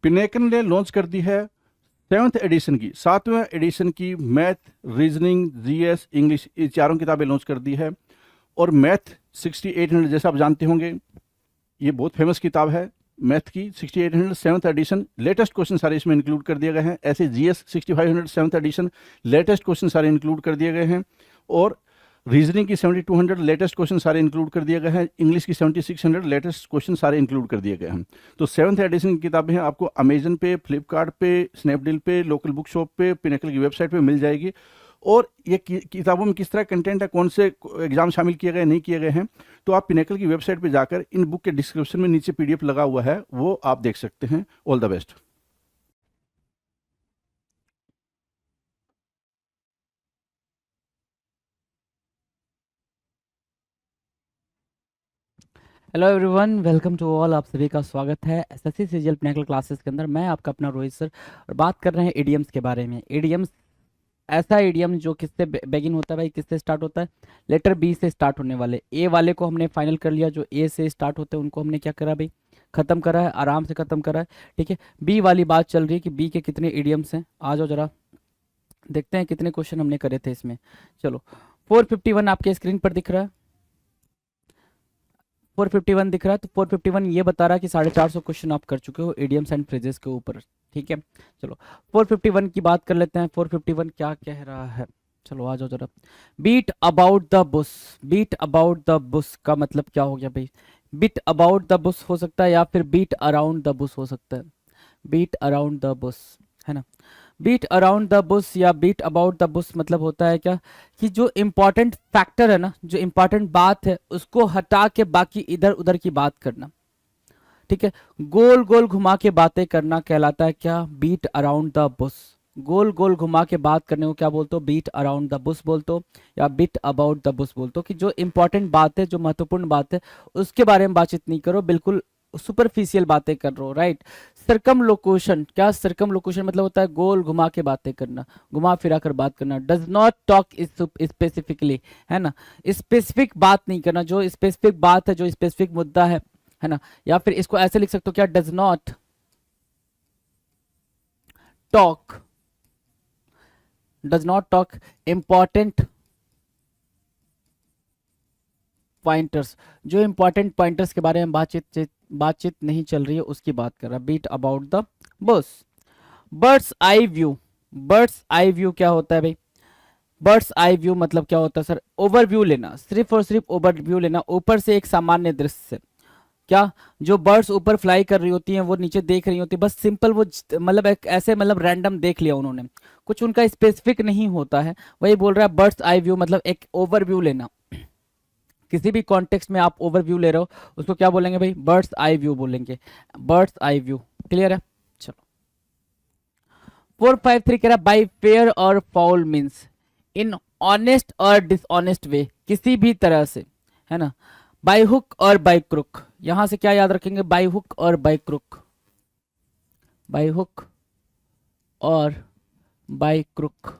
Pinnacle ने launch कर दी है 7वें एडिशन की मैथ, रीजनिंग, जीएस, इंग्लिश, ये चारों किताबें लॉन्च कर दी है। और मैथ 6800 जैसा आप जानते होंगे, ये बहुत फेमस किताब है मैथ की। 6800 7th एडिशन, लेटेस्ट क्वेश्चन सारे इसमें इंक्लूड कर दिए गए हैं। ऐसे GS 6500 7th edition, latest question सारे इंक्लूड कर दिए गए हैं। और रीजनिंग की 7200 लेटेस्ट क्वेश्चन सारे इंक्लूड कर दिए गए हैं। इंग्लिश की 7600 लेटेस्ट क्वेश्चन सारे इंक्लूड कर दिए गए हैं। तो 7th एडिशन की किताबें हैं, आपको अमेजन पे, फ्लिपकार्ट पे, स्नैपडील पे, लोकल बुक शॉप पे, पिनेकल की वेबसाइट पे मिल जाएगी। और ये किताबों में किस तरह कंटेंट है, कौन से एग्जाम शामिल किए गए नहीं किए गए हैं, तो आप पिनेकल की वेबसाइट पे जाकर इन बुक के डिस्क्रिप्शन में नीचे पीडीएफ लगा हुआ है, वो आप देख सकते हैं। All the best. Hello everyone, welcome to all. आप सभी का स्वागत है एसएससी सीजीएल पिनेकल क्लासेस के अंदर। मैं आपका अपना रोहित सर, और बात कर रहे हैं इडियम्स के बारे में। इडियम्स ऐसा इडियम जो किससे बेगिन होता है भाई, किससे स्टार्ट होता है? लेटर बी से स्टार्ट होने वाले। ए वाले को हमने फाइनल कर लिया, जो ए से स्टार्ट होते हैं उनको हमने क्या करा भाई, खत्म करा है, आराम से खत्म करा है। ठीक है, बी वाली बात चल रही है कि बी के कितने इडियम्स हैं। आ जाओ जरा देखते हैं कितने क्वेश्चन हमने करे थे इसमें। चलो, 451 आपके स्क्रीन पर दिख रहा है, 451 दिख रहा है। तो 451 ये बता रहा है कि 450 क्वेश्चन आप कर चुके हो इडियम्स एंड फ्रेजेस के ऊपर। ठीक है, चलो 451 की बात कर लेते हैं। 451 क्या कह रहा है, चलो आ जाओ जरा। Beat about the bush. Beat about the bush का मतलब क्या हो गया भाई? बीट अबाउट द बुश हो सकता है, या फिर बीट अराउंड द बुश हो सकता है। बीट अराउंड द बुश, है ना। बीट अराउंड द बुश या बीट अबाउट द बुश मतलब होता है क्या, कि जो इंपॉर्टेंट फैक्टर है ना, जो इंपॉर्टेंट बात है उसको हटा के बाकी इधर उधर की बात करना। ठीक है, गोल गोल घुमा के बातें करना कहलाता है क्या? Beat around the bush. गोल गोल घुमा के बात करने को क्या बोलते हो? बीट अराउंड द बुश बोलते हो, या बीट अबाउट द बुश बोलते हो। कि जो इंपॉर्टेंट बात है, जो महत्वपूर्ण बात है, उसके बारे में बातचीत नहीं करो, बिल्कुल सुपरफिशियल बातें कर रहे हो। राइट। सरकम लोकेशन, क्या सरकम लोकेशन मतलब होता है? गोल घुमा के बातें करना, घुमा फिरा कर बात करना। डज नॉट टॉक स्पेसिफिकली, है ना। स्पेसिफिक बात नहीं करना, जो स्पेसिफिक बात है, जो स्पेसिफिक मुद्दा है ना। या फिर इसको ऐसे लिख सकते हो क्या, does not talk, does not talk important pointers. जो इंपॉर्टेंट पॉइंटर्स के बारे में बातचीत नहीं चल रही है उसकी बात कर रहा है। Beat about the bush. Bird's eye view. Bird's eye view क्या होता है भाई? बर्ड्स आई व्यू मतलब क्या होता है सर? ओवरव्यू लेना, सिर्फ और सिर्फ ओवरव्यू लेना, ऊपर से एक सामान्य दृश्य से। क्या, जो बर्ड्स ऊपर फ्लाई कर रही होती हैं वो नीचे देख रही होती है, बस सिंपल वो मतलब एक ऐसे मतलब रैंडम देख लिया उन्होंने, कुछ उनका स्पेसिफिक नहीं होता है। वही बोल रहा है बर्ड्स आई व्यू मतलब एक ओवरव्यू लेना। किसी भी कॉन्टेक्स्ट में आप ओवरव्यू ले रहे हो उसको क्या बोलेंगे भाई? बर्ड्स आई व्यू बोलेंगे, बर्ड्स आई व्यू। क्लियर है? चलो, 453 कह रहा बाई फेयर और फाउल मीन्स इन ऑनेस्ट और डिसऑनेस्ट वे, किसी भी तरह से, है ना। बाई हुक और बाई क्रुक, यहां से क्या याद रखेंगे? बाई हुक और बाई क्रुक, बाई हुक और बाई क्रुक।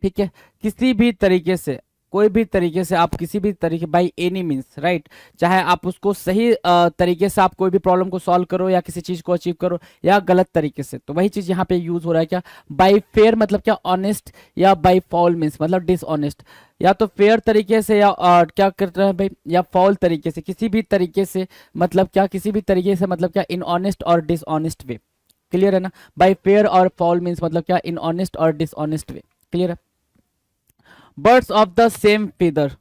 ठीक है, किसी भी तरीके से, कोई भी तरीके से, आप किसी भी तरीके, बाई एनी मीन्स, राइट। चाहे आप उसको सही तरीके से आप कोई भी प्रॉब्लम को सॉल्व करो या किसी चीज को अचीव करो, या गलत तरीके से, तो वही चीज यहाँ पे यूज हो रहा है। क्या बाई फेयर मतलब क्या? ऑनेस्ट, या बाई फॉल मीन्स मतलब डिसऑनेस्ट। या तो फेयर तरीके से, या क्या कर रहा है भाई, या फॉल तरीके से। किसी भी तरीके से मतलब क्या? किसी भी तरीके से मतलब क्या? इनऑनेस्ट और डिसऑनेस्ट वे। क्लियर है ना? बाई फेयर और फॉल मीन्स मतलब क्या? इनऑनेस्ट और डिसऑनेस्ट वे। क्लियर है? Birds of the same feather.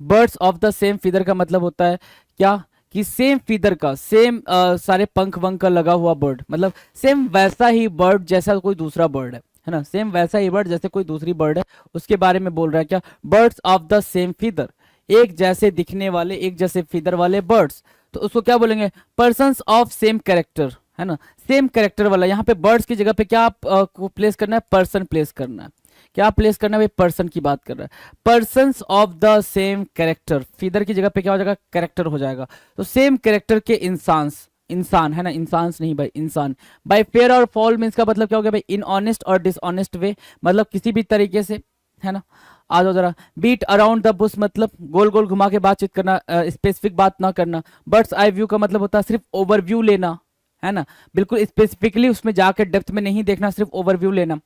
Birds of the same feather का मतलब होता है क्या, कि सेम फीदर का, सेम सारे पंख वंख का लगा हुआ बर्ड, मतलब सेम वैसा ही बर्ड जैसा कोई दूसरा बर्ड है ना। सेम वैसा ही बर्ड जैसे कोई दूसरी बर्ड है, उसके बारे में बोल रहा है क्या? Birds of the same feather, एक जैसे दिखने वाले, एक जैसे फीदर वाले बर्ड्स। तो उसको क्या बोलेंगे? पर्सन्स ऑफ सेम कैरेक्टर, है ना। सेम कैरेक्टर वाला, यहाँ पे बर्ड्स की जगह पे क्या को प्लेस करना है? पर्सन प्लेस करना है। क्या प्लेस करना है? पर्सन की बात कर रहा है। Persons of the same character, feather की जगह पे क्या हो जाएगा? कैरेक्टर हो जाएगा। तो सेम कैरेक्टर के इंसान्स, इंसान, है ना, इंसान्स नहीं भाई, इंसान। बाय फेयर और फॉल मीन्स का मतलब क्या हो गया भाई? इनऑनेस्ट और डिसऑनेस्ट वे, मतलब किसी भी तरीके से, है ना। आ जाओ जरा। बीट अराउंड द बुश मतलब गोल गोल घुमा के बातचीत करना, स्पेसिफिक बात ना करना। बर्ड्स आई व्यू का मतलब होता है सिर्फ ओवरव्यू लेना, है ना, बिल्कुल स्पेसिफिकली उसमें जाकर डेप्थ में नहीं देखना, सिर्फ ओवरव्यू लेना।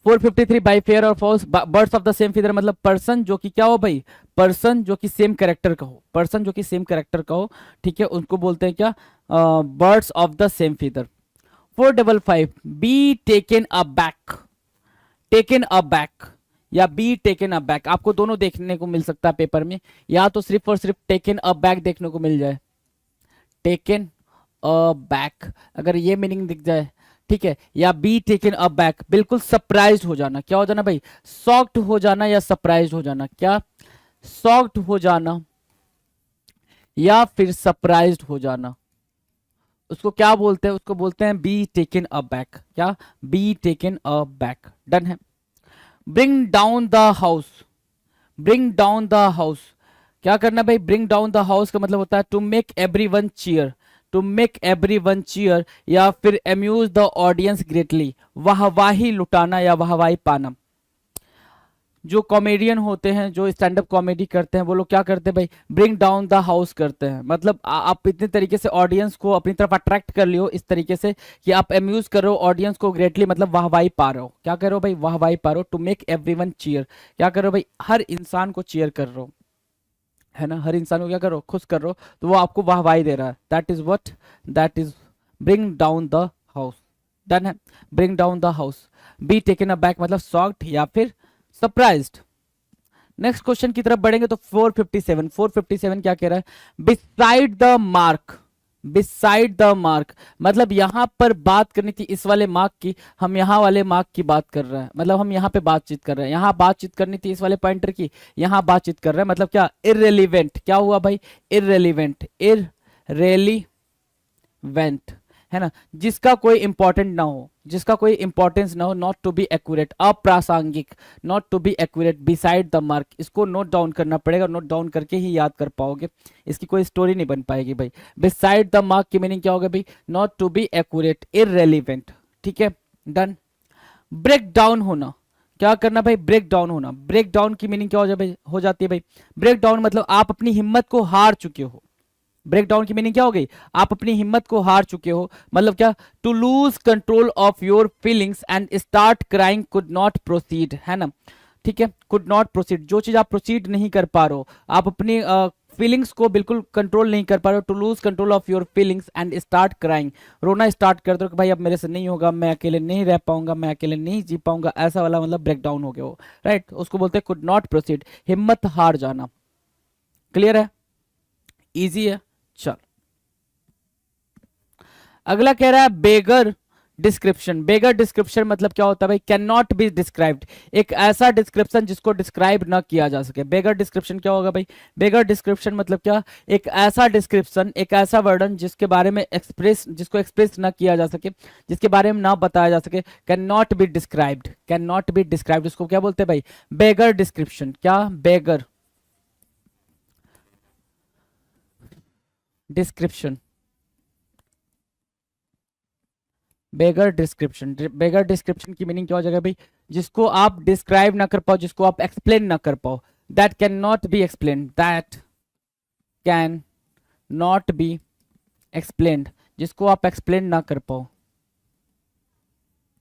453 बाई फेयर और fouls, birds of the same feather मतलब पर्सन जो कि क्या हो भाई, पर्सन जो कि सेम कैरेक्टर का हो, पर्सन जो कि सेम कैरेक्टर का हो, ठीक है, उनको बोलते हैं क्या, birds of the same feather. 455 B taken a back, taken a back या बी टेकन अ बैक, आपको दोनों देखने को मिल सकता है पेपर में, या तो सिर्फ और सिर्फ टेकन अ बैक देखने को मिल जाए, टेकन अ बैक अगर ये मीनिंग दिख जाए, ठीक है, या बी टेकन अ बैक बिल्कुल सरप्राइज हो जाना, क्या हो जाना भाई, शॉक्ड हो जाना या सरप्राइज हो जाना, क्या, शॉक्ड हो जाना या फिर सरप्राइज्ड हो जाना, उसको क्या बोलते हैं, उसको बोलते हैं बी टेकन अ बैक, क्या, be taken aback. Done है। Bring down the house, bring down the house, क्या करना भाई, ब्रिंग डाउन द हाउस का मतलब होता है to make everyone cheer, to make everyone cheer या फिर अम्यूज द ऑडियंस ग्रेटली, वाहवाही लुटाना या वाहवाही पाना। जो कॉमेडियन होते हैं, जो स्टैंड अप कॉमेडी करते हैं, वो लोग क्या करते हैं भाई, ब्रिंग डाउन द हाउस करते हैं, मतलब आप इतने तरीके से ऑडियंस को अपनी तरफ अट्रैक्ट कर लियो इस तरीके से कि आप अम्यूज कर रहे हो ऑडियंस को ग्रेटली, मतलब वाहवाही पा रहे हो, क्या कर रहे हो भाई, वाहवाही पा रहे हो। टू मेक एवरीवन चीयर, क्या कर रहे हो भाई, हर इंसान को चीयर कर रहे हो, है ना, हर इंसान को क्या करो, खुश कर रहे हो, तो वो आपको वाहवाही दे रहा है, that is what, that is bring down the house. Done है। Bring down the house, be taken aback मतलब शॉक्ड या फिर सरप्राइज्ड। नेक्स्ट क्वेश्चन की तरफ बढ़ेंगे तो 457, 457 क्या कह रहा है, beside the mark, beside the mark मतलब यहां पर बात करनी थी इस वाले मार्क की, हम यहां वाले मार्क की बात कर रहे हैं, मतलब हम यहां पे बातचीत कर रहे हैं, यहां बातचीत करनी थी इस वाले पॉइंटर की, यहां बातचीत कर रहे हैं, मतलब क्या, इररेलीवेंट, क्या हुआ भाई, इररेलीवेंट, इररेलीवेंट, है ना, जिसका कोई इंपॉर्टेंट ना हो, जिसका कोई इंपॉर्टेंस ना हो, नॉट टू बी एक्यूरेट, अप्रासंगिक, not to be accurate, beside the mark, इसको नोट डाउन करना पड़ेगा, नोट डाउन करके ही याद कर पाओगे, इसकी कोई स्टोरी नहीं बन पाएगी भाई। बिसाइड द मार्क की मीनिंग क्या होगा भाई, not to be accurate, irrelevant, ठीक है, डन। ब्रेक डाउन होना, क्या करना भाई, ब्रेक डाउन होना, ब्रेक डाउन की मीनिंग क्या हो जाए भाई, हो जाती है भाई, ब्रेक डाउन मतलब आप अपनी हिम्मत को हार चुके हो, ब्रेक डाउन की मीनिंग क्या हो गई, आप अपनी हिम्मत को हार चुके हो, मतलब क्या, to lose control of your feelings and start crying, could not proceed, है ना, ठीक है, कुड नॉट प्रोसीड, जो चीज आप प्रोसीड नहीं कर पा रहे हो, आप अपनी फीलिंग्स को बिल्कुल कंट्रोल नहीं कर पा रहे हो, to lose control of your feelings and start crying, रोना स्टार्ट कर दो कि भाई अब मेरे से नहीं होगा, मैं अकेले नहीं रह पाऊंगा, मैं अकेले नहीं जी पाऊंगा, ऐसा वाला मतलब ब्रेक डाउन हो गया हो, राइट, उसको बोलते हैं कुड नॉट प्रोसीड, हिम्मत हार जाना। क्लियर है, इजी है, चल। अगला कह रहा है बेगर डिस्क्रिप्शन, बेगर डिस्क्रिप्शन मतलब क्या होता है भाई, कैन नॉट बी डिस्क्राइब्ड, एक ऐसा डिस्क्रिप्शन जिसको डिस्क्राइब ना किया जा सके, बेगर डिस्क्रिप्शन क्या होगा भाई, बेगर डिस्क्रिप्शन मतलब क्या, एक ऐसा डिस्क्रिप्शन, एक ऐसा वर्णन जिसके बारे में एक्सप्रेस, जिसको एक्सप्रेस ना किया जा सके, जिसके बारे में ना बताया जा सके, can not be described, can not be described, उसको क्या बोलते हैं भाई, बेगर डिस्क्रिप्शन, क्या, बेगर डिस्क्रिप्शन, बेगर डिस्क्रिप्शन, बेगर डिस्क्रिप्शन की मीनिंग क्या हो जाएगा भाई, जिसको आप डिस्क्राइब ना कर पाओ, जिसको आप एक्सप्लेन ना कर पाओ, that can not be explain, that can not be explained, जिसको आप एक्सप्लेन ना कर पाओ,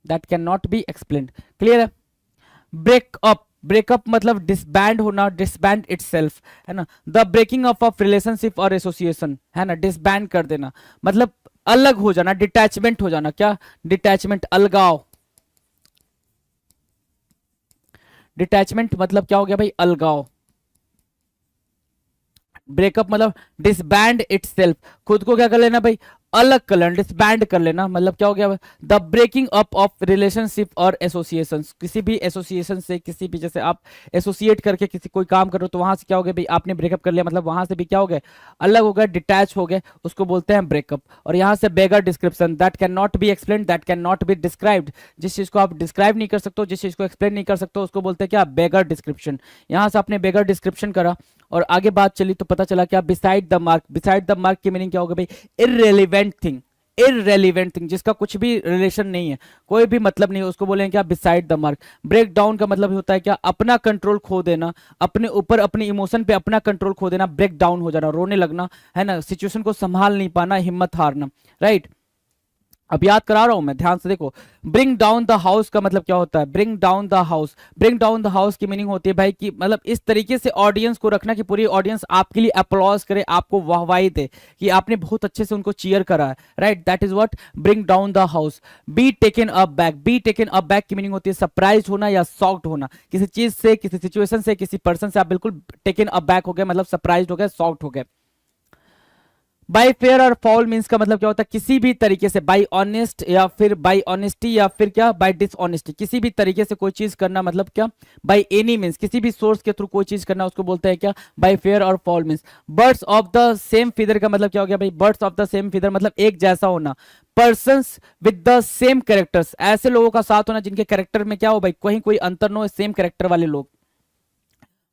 that can not be explained. Clear है। ब्रेकअप, ब्रेकअप मतलब डिसबैंड होना, डिसबैंड इटसेल्फ, है ना, the breaking up of relationship और एसोसिएशन, है ना, डिसबैंड कर देना मतलब अलग हो जाना, डिटैचमेंट हो जाना, क्या, डिटैचमेंट, अलगाव, डिटैचमेंट मतलब क्या हो गया भाई, अलगाव। ब्रेकअप मतलब डिसबैंड इटसेल्फ, खुद को क्या कर लेना भाई, अलग कर लेना, डिसबैंड कर लेना, मतलब क्या हो गया, the breaking up of relationship और एसोसिएशन, किसी भी एसोसिएशन से, किसी भी, जैसे आप एसोसिएट करके किसी कोई काम करो तो वहां से क्या हो गया भाई, आपने ब्रेकअप कर लिया, मतलब वहां से भी क्या हो गया, अलग हो गया, डिटैच हो गए, उसको बोलते हैं ब्रेकअप। और यहाँ से beggar description, that can not be explain, that can not be described, जिस चीज को आप डिस्क्राइब नहीं कर सकते, जिस चीज को एक्सप्लेन नहीं कर सकते, उसको बोलते हैं क्या, बेगर डिस्क्रिप्शन। यहाँ से आपने बेगर डिस्क्रिप्शन करा और आगे बात चली तो पता चला क्या, beside the mark, beside the mark की मीनिंग क्या होगा भाई, इररेलीवेंट थिंग, इररेलेवेंट थिंग, जिसका कुछ भी रिलेशन नहीं है, कोई भी मतलब नहीं है, उसको बोलेंगे क्या, beside the mark. Break down का मतलब होता है क्या, अपना कंट्रोल खो देना, अपने ऊपर अपने इमोशन पे अपना कंट्रोल खो देना, ब्रेक डाउन हो जाना, रोने लगना, है ना, सिचुएशन को संभाल नहीं पाना, हिम्मत हारना, राइट। अब याद करा रहा हूं मैं, ध्यान से देखो। ब्रिंग डाउन द हाउस का मतलब क्या होता है, bring down the house, bring down the house की मीनिंग होती है भाई कि मतलब इस तरीके से ऑडियंस को रखना कि पूरी ऑडियंस आपके लिए अप्लॉज करे, आपको वाहवाही दे कि आपने बहुत अच्छे से उनको चीयर करा है, right, that is what bring down the house. Be taken up back, be taken up back की मीनिंग होती है सरप्राइज होना या शॉक्ड होना, किसी चीज से, किसी सिचुएशन से, किसी पर्सन से आप बिल्कुल टेकन अप बैक हो गए, मतलब सरप्राइज हो गए, शॉक्ड हो गए। बाई फेयर और फॉल मीन्स का मतलब क्या होता है, किसी भी तरीके से, बाई ऑनेस्ट या फिर बाई ऑनेस्टी या फिर क्या, बाई डिसऑनेस्टी, किसी भी तरीके से कोई चीज करना, मतलब क्या, बाई एनी मीन्स, किसी भी सोर्स के थ्रू कोई चीज करना, उसको बोलते हैं क्या, बाई फेयर और fall means. Birds of the same feather का मतलब क्या हो गया भाई, birds of the same feather मतलब एक जैसा होना, persons with the same characters, ऐसे लोगों का साथ होना जिनके कैरेक्टर में क्या हो भाई, कहीं कोई अंतर न हो, सेम कैरेक्टर वाले लोग।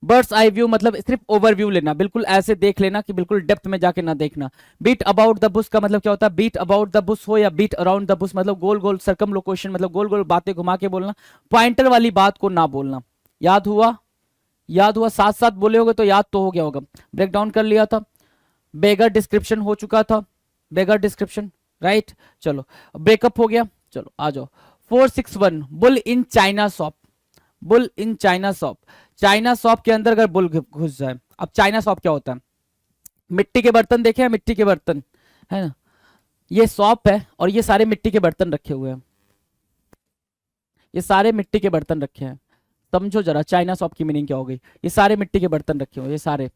बर्ड्स आई व्यू मतलब सिर्फ ओवरव्यू लेना, बिल्कुल ऐसे देख लेना कि बिल्कुल डेप्थ में जाके ना देखना। बीट अबाउट द बुश का मतलब क्या होता है, बीट अबाउट द बुश हो या बीट अराउंड द बुश मतलब गोल गोल सर्कम लोकेशन, मतलब गोल गोल बातें घुमा के बोलना, पॉइंटर वाली बात को ना बोलना। याद हुआ, याद हुआ, साथ साथ बोले होगे तो याद तो हो गया होगा। ब्रेक डाउन कर लिया था, बेगर डिस्क्रिप्शन हो चुका था, बेगर डिस्क्रिप्शन, राइट। चलो ब्रेकअप हो गया, चलो आ जाओ। 461 bull in China shop, bull in China shop, China shop के अंदर अगर बुल घुस जाए। अब चाइना शॉप क्या होता है, मिट्टी के बर्तन देखे हैं, मिट्टी के बर्तन, है ना, ये शॉप है और ये सारे मिट्टी के बर्तन रखे हुए हैं, ये सारे मिट्टी के बर्तन रखे हैं, समझो जरा चाइना शॉप की मीनिंग क्या हो गई, ये सारे मिट्टी के बर्तन रखे हुए, ये सारे,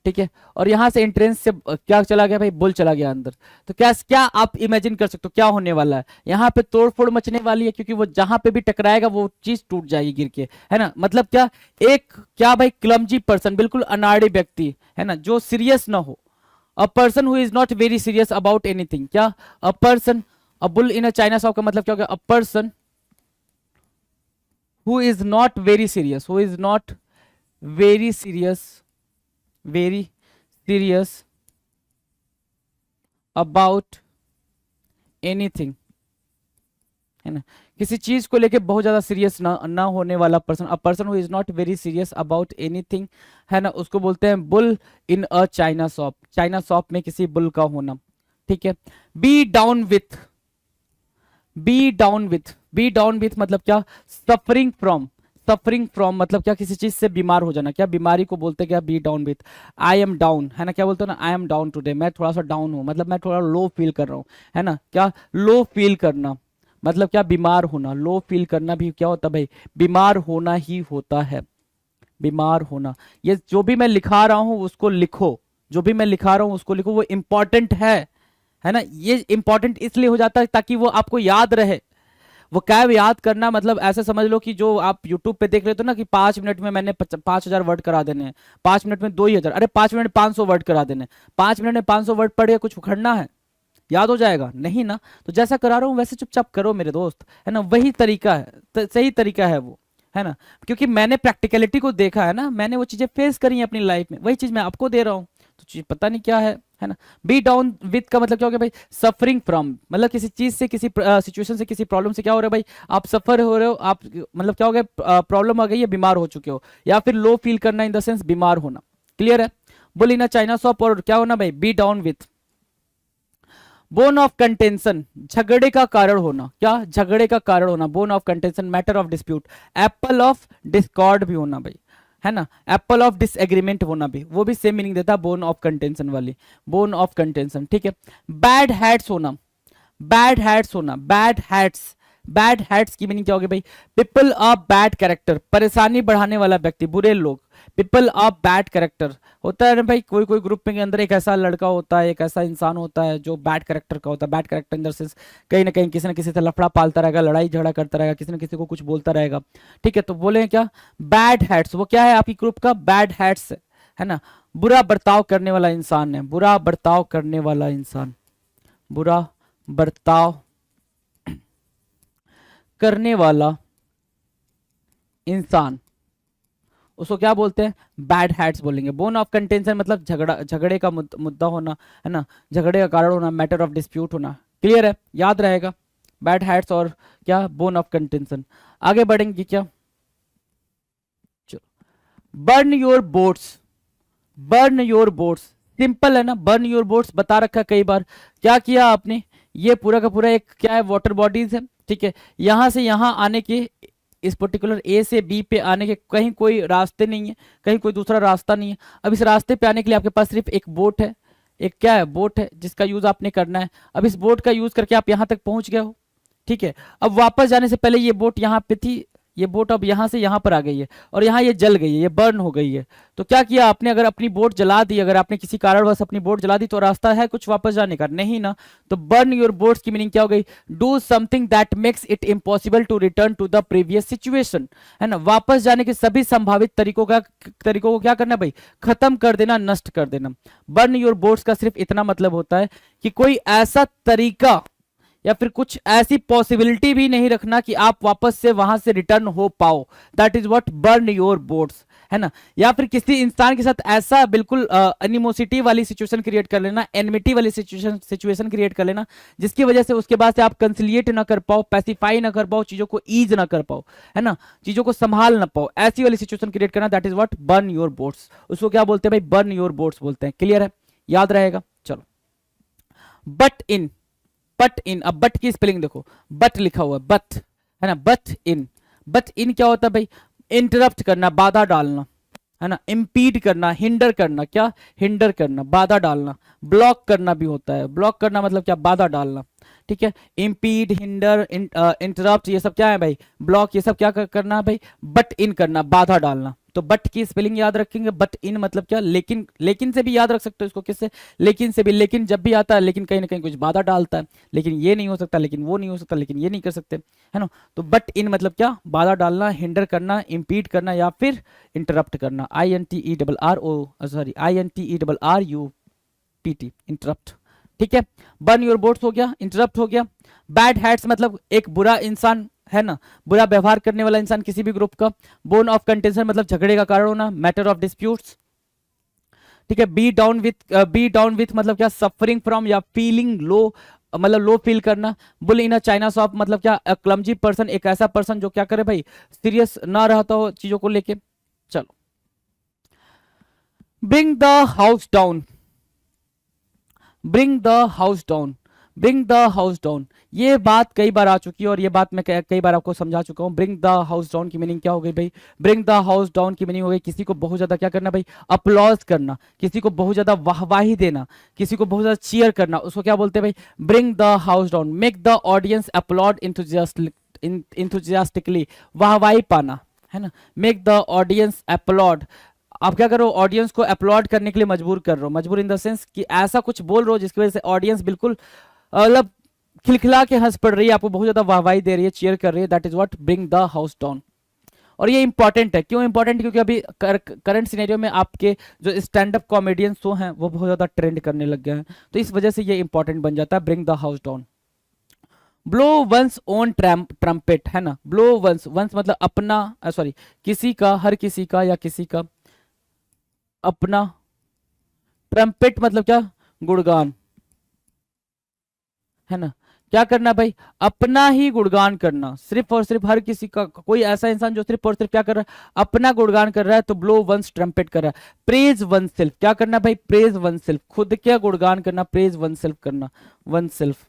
ठीक है। और यहां से एंट्रेंस से क्या चला गया भाई, बुल चला गया अंदर। तो क्या क्या आप इमेजिन कर सकते हो क्या होने वाला है, यहाँ पे तोड़फोड़ मचने वाली है, क्योंकि वो जहां पे भी टकराएगा वो चीज टूट जाएगी गिर के, है ना। मतलब क्या, एक क्या भाई, क्लमजी पर्सन, बिल्कुल अनाड़ी व्यक्ति, है ना, जो सीरियस ना हो, a person who is not very serious about anything, क्या, a person, a bull in a china shop का मतलब क्या हो गया, a person who is not very serious, who is not very serious, very serious about anything, है ना, किसी चीज को लेके बहुत ज्यादा सीरियस ना होने वाला person, a person who is not very serious about anything, है ना, उसको बोलते हैं bull in a china shop, China shop में किसी बुल का होना, ठीक है। Be down with, be down with, be down with मतलब क्या, सफरिंग फ्रॉम, सफरिंग फ्रॉम मतलब क्या, किसी चीज से बीमार हो जाना, क्या बीमारी को बोलते हैं क्या, be down with. I am down, है ना, क्या बोलते हो ना, आई एम डाउन टुडे, मैं थोड़ा सा डाउन हूं, मतलब मैं थोड़ा लो फील कर रहा हूं, है ना, क्या लो फील करना, मतलब क्या, बीमार होना, लो फील करना भी क्या होता है भाई, बीमार होना ही होता है, बीमार होना। ये जो भी मैं लिखा रहा हूं उसको लिखो, जो भी मैं लिखा रहा हूं उसको लिखो, वो इंपॉर्टेंट है ना, ये इंपॉर्टेंट इसलिए हो जाता है ताकि वो आपको याद रहे। वो कैब याद करना मतलब ऐसे समझ लो कि जो आप यूट्यूब पे देख लेते हो ना कि 5 मिनट में मैंने 5,000 वर्ड करा देने हैं, 5 मिनट में 2,000, अरे 5 मिनट में 500 वर्ड करा देने, 5 मिनट में 500 वर्ड पढ़ के कुछ उखड़ना है, याद हो जाएगा नहीं ना। तो जैसा करा रहा हूं वैसे चुपचाप करो मेरे दोस्त, है ना, वही तरीका है, सही तरीका है वो, है ना, क्योंकि मैंने प्रैक्टिकलिटी को देखा है ना, मैंने वो चीजें फेस करी हैं अपनी लाइफ में, वही चीज मैं आपको दे रहा हूँ, तो चीज पता नहीं क्या है ना। बी डाउन विथ का मतलब क्या हो गया भाई, सफरिंग फ्रॉम, मतलब किसी चीज से, किसी सिचुएशन से, किसी प्रॉब्लम से क्या हो रहा है भाई, आप सफर हो रहे हो, आप मतलब क्या हो गया, प्रॉब्लम आ गई है, बीमार हो चुके हो, या फिर लो फील करना इन द सेंस बीमार होना, क्लियर है। बोल इन चाइना शॉप और क्या होना भाई, be down with. Bone of contention झगड़े का कारण होना, क्या, झगड़े का कारण होना, bone of contention matter of dispute, Apple of Discord भी होना भाई, है ना, एप्पल ऑफ डिसएग्रीमेंट होना भी, वो भी सेम मीनिंग देता है बोन ऑफ कंटेंशन वाली, बोन ऑफ कंटेंशन, ठीक है। बैड हैट्स होना, बैड हैट्स होना, बैड हैट्स, बैड हैट्स की मीनिंग क्या होगी भाई, पीपल ऑफ बैड कैरेक्टर, परेशानी बढ़ाने वाला व्यक्ति, बुरे लोग, पीपल ऑफ बैड कैरेक्टर होता है ना भाई, कोई कोई ग्रुप में के अंदर एक ऐसा लड़का होता है, एक ऐसा इंसान होता है जो बैड कैरेक्टर का होता है, bad character in the sense कहीं ना कहीं किसी न किसी से लफड़ा पालता रहेगा, लड़ाई झगड़ा करता रहेगा, किसी न किसी को कुछ बोलता रहेगा, ठीक है। तो बोले क्या, बैड हैट्स, वो क्या है आपकी ग्रुप का, बैड हैट्स, है ना, बुरा बर्ताव करने वाला इंसान है, बुरा बर्ताव करने वाला इंसान, बुरा बर्ताव करने वाला इंसान, उसको क्या बोलते हैं, बैड हैट्स बोलेंगे। बोन ऑफ कंटेंशन मतलब झगड़ा, झगड़े का मुद्दा होना, है ना, झगड़े का कारण होना, मैटर ऑफ डिस्प्यूट होना, क्लियर है, याद रहेगा। बैड हैट्स और क्या, बोन ऑफ कंटेंशन। आगे बढ़ेंगे क्या, चलो। Burn your boats, burn your boats, simple है ना, बर्न योर बोट्स बता रखा है कई बार। क्या किया आपने, ये पूरा का पूरा एक क्या है, वाटर बॉडीज है, ठीक है। यहां से यहां आने के, इस पर्टिकुलर ए से बी पे आने के कहीं कोई रास्ते नहीं है, कहीं कोई दूसरा रास्ता नहीं है। अब इस रास्ते पे आने के लिए आपके पास सिर्फ एक बोट है, एक क्या है, बोट है, जिसका यूज आपने करना है। अब इस बोट का यूज करके आप यहां तक पहुंच गए हो, ठीक है। अब वापस जाने से पहले ये बोट यहाँ पे थी, ये बोट अब यहाँ से यहाँ पर आ गई है और यहाँ ये जल गई है, ये बर्न हो गई है। तो क्या किया आपने, अगर अपनी बोट जला दी, अगर आपने किसी कारणवश अपनी बोट जला दी, तो रास्ता है कुछ वापस जाने का नहीं ना। तो बर्न योर बोट्स की मीनिंग क्या हो गई, do something that makes it impossible to return to the previous situation, है ना। वापस जाने के सभी संभावित तरीकों को क्या करना भाई, खत्म कर देना, नष्ट कर देना। बर्न योर बोट्स का सिर्फ इतना मतलब होता है कि कोई ऐसा तरीका या फिर कुछ ऐसी पॉसिबिलिटी भी नहीं रखना कि आप वापस से वहां से रिटर्न हो पाओ। That is what burn your boats, है ना। या फिर किसी इंसान के साथ ऐसा बिल्कुल एनिमोसिटी वाली सिचुएशन क्रिएट कर लेना, एनमिटी वाली सिचुएशन क्रिएट कर लेना, जिसकी वजह से उसके बाद से आप कंसिलिएट ना कर पाओ, पैसिफाई ना कर पाओ, चीजों को ईज ना कर पाओ, है ना, चीजों को संभाल ना पाओ, ऐसी वाली सिचुएशन क्रिएट करना, that is what burn your boats. उसको क्या बोलते हैं भाई, बर्न योर बोट्स बोलते हैं। क्लियर है, याद रहेगा। चलो, बट इन, बट इन, अब बट की स्पेलिंग देखो, बट लिखा हुआ है, बट, है ना, बट इन। बट इन क्या होता है भाई, इंटरप्ट करना, बाधा डालना, है ना, इम्पीड करना, हिंडर करना, क्या, हिंडर करना, बाधा डालना। ब्लॉक करना भी होता है, ब्लॉक करना मतलब क्या, बाधा डालना, ठीक है। इम्पीड, हिंडर, इंटरप्ट, ये सब क्या है भाई, ब्लॉक, ये सब क्या करना है भाई, बट इन करना, बाधा डालना। तो बट की स्पेलिंग याद रखेंगे, बट इन मतलब क्या, लेकिन, लेकिन से भी याद रख सकते हो इसको, किससे, लेकिन से भी। लेकिन जब भी आता है, लेकिन कहीं ना कहीं कुछ बाधा डालता है, लेकिन ये नहीं हो सकता, लेकिन वो नहीं हो सकता, लेकिन ये नहीं कर सकते, है ना। तो बट इन मतलब क्या, बाधा डालना, हिंडर करना, इम्पीड करना या फिर इंटरप्ट करना। INTERRUPT, इंटरप्ट, ठीक है। बर्न योर बोट्स हो गया, इंटरप्ट हो गया। बैड हैट्स मतलब एक बुरा इंसान, है ना, बुरा व्यवहार करने वाला इंसान किसी भी ग्रुप का। बोन ऑफ कंटेंशन मतलब झगड़े का कारण होना, मैटर ऑफ डिस्प्यूट्स, ठीक है। बी डाउन विथ मतलब क्या, सफरिंग फ्रॉम या फीलिंग लो, मतलब लो फील करना। Bull in a china shop मतलब क्या, क्लमजी पर्सन, एक ऐसा पर्सन जो क्या करे भाई, सीरियस ना रहता हो चीजों को लेके। चलो, bring the house down, bring the house down, bring the house down, ये बात कई बार आ चुकी है और ये बात मैं कई बार आपको समझा चुका हूं। ब्रिंग द हाउस डाउन की मीनिंग क्या हो गई भाई, ब्रिंग द हाउस डाउन की मीनिंग हो गई किसी को बहुत ज्यादा क्या करना भाई, अप्लॉज करना, किसी को बहुत ज्यादा वाहवाही देना, किसी को बहुत ज्यादा चीयर करना, उसको क्या बोलते हैं भाई, bring the house down. Make the audience applaud enthusiastically, वाहवाही पाना, है ना। मेक द ऑडियंस अपलॉड, आप क्या करो, ऑडियंस को अपलॉड करने के लिए मजबूर कर रहे हो, मजबूर इन द सेंस कि ऐसा कुछ बोल रहे हो जिसकी वजह से ऑडियंस बिल्कुल मतलब खिलखिला के हंस पड़ रही है, आपको बहुत ज्यादा वाहवाही दे रही है, चीयर कर रही है। That is what bring the house down. और ये इंपॉर्टेंट है, क्यों इंपॉर्टेंट, क्योंकि अभी करंट सिनेरियो में आपके जो स्टैंड अप कॉमेडियन शो हैं वो बहुत ज्यादा ट्रेंड करने लग गए हैं, तो इस वजह से ये इंपॉर्टेंट बन जाता है, bring the house down. Blow one's own trumpet, है ना, ब्लो वंस, वंस मतलब अपना, सॉरी किसी का, हर किसी का या किसी का अपना, ट्रम्पेट मतलब क्या, गुणगान, है ना। क्या करना भाई, अपना ही गुणगान करना, सिर्फ और सिर्फ हर किसी का, कोई ऐसा इंसान जो सिर्फ और सिर्फ क्या कर रहा है, अपना गुणगान कर रहा है, तो ब्लो वंस ट्रम्पेट कर रहा है। प्रेज वन सेल्फ, क्या करना भाई, प्रेज वन सेल्फ, खुद क्या गुणगान करना, प्रेज वन सेल्फ करना, one self.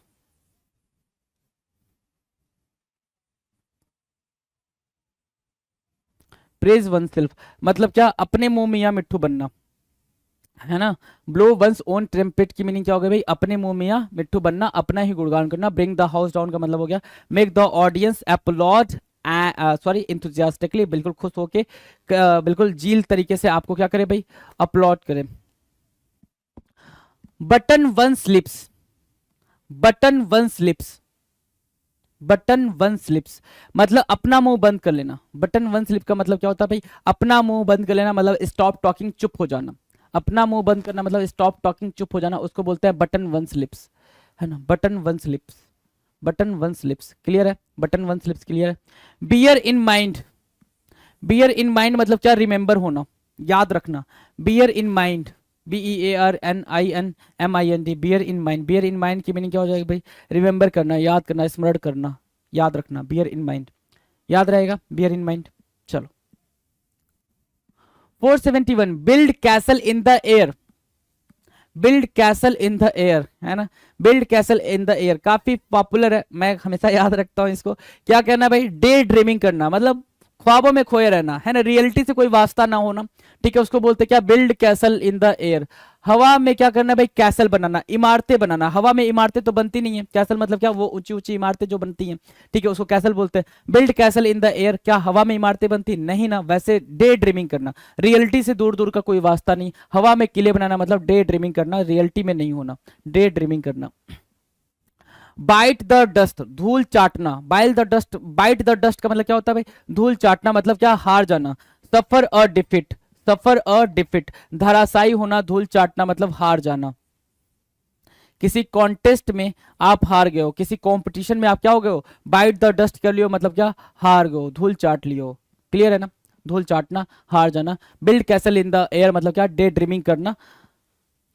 Praise one self मतलब क्या, अपने मुंह मियां मिट्ठू बनना, है ना। ब्लो वंस ओन ट्रम्पेट की मीनिंग क्या हो गई भाई, अपने मुंह मियां मिट्ठू बनना, अपना ही गुणगान करना। ब्रिंग द हाउस डाउन का मतलब हो गया, make the audience applaud, sorry enthusiastically, बिल्कुल खुश होके, बिल्कुल जील तरीके से आपको क्या करे भाई, अपलॉड करे। Button one slips, button one slips, button one slips मतलब अपना मुंह बंद कर लेना। बटन वन स्लिप का मतलब क्या होता है भाई, अपना मुंह बंद कर लेना, मतलब स्टॉप टॉकिंग, चुप हो जाना। अपना मुंह बंद करना मतलब स्टॉप टॉकिंग, चुप हो जाना, उसको बोलते हैं बटन वन स्लिप्स, है ना, button one slips, button one slips. Clear है, बटन वन स्लिप्स क्लियर है। Bear in mind, bear in mind मतलब क्या, रिमेंबर होना, याद रखना। Bear in mind, BEARNINMIND, bear in mind. Bear in mind की मीनिंग क्या हो जाएगी भाई? रिमेंबर करना, याद करना, स्मरण करना, याद रखना, बियर इन माइंड, याद रहेगा, बियर इन माइंड। चलो 471, build castle in the air. Build castle in the air, है ना, build castle in the air काफी पॉपुलर है, मैं हमेशा याद रखता हूं इसको। क्या कहना है भाई? डे ड्रीमिंग करना, मतलब ख्वाबों में खोए रहना, है ना, रियलिटी से कोई वास्ता ना होना, ठीक है, उसको बोलते क्या? Build castle in the air. हवा में क्या करना है भाई? कैसल बनाना, इमारतें बनाना। हवा में इमारतें तो बनती नहीं है, कैसल मतलब क्या? वो ऊंची ऊंची इमारतें जो बनती हैं, ठीक है, उसको कैसल बोलते हैं। Build castle in the air, क्या हवा में इमारतें बनती? नहीं ना। वैसे डे ड्रीमिंग करना, रियलिटी से दूर दूर का कोई वास्ता नहीं। हवा में किले बनाना मतलब डे ड्रीमिंग करना, रियलिटी में नहीं होना, डे ड्रीमिंग करना। बाइट द डस्ट, धूल चाटना। Bite the dust, bite the dust का मतलब क्या होता है भाई? धूल चाटना, मतलब क्या? हार जाना। सफर अ डिफिट, सफर अ डिफिट, धराशायी होना, धूल चाटना मतलब हार जाना। किसी कॉन्टेस्ट में आप हार गए हो, किसी कंपटीशन में आप क्या हो गए हो? बाइट द डस्ट कर लियो, मतलब क्या? हार गए हो, धूल चाट लियो। क्लियर है ना? धूल चाटना, हार जाना। Build castle in the air मतलब क्या? डे ड्रीमिंग करना।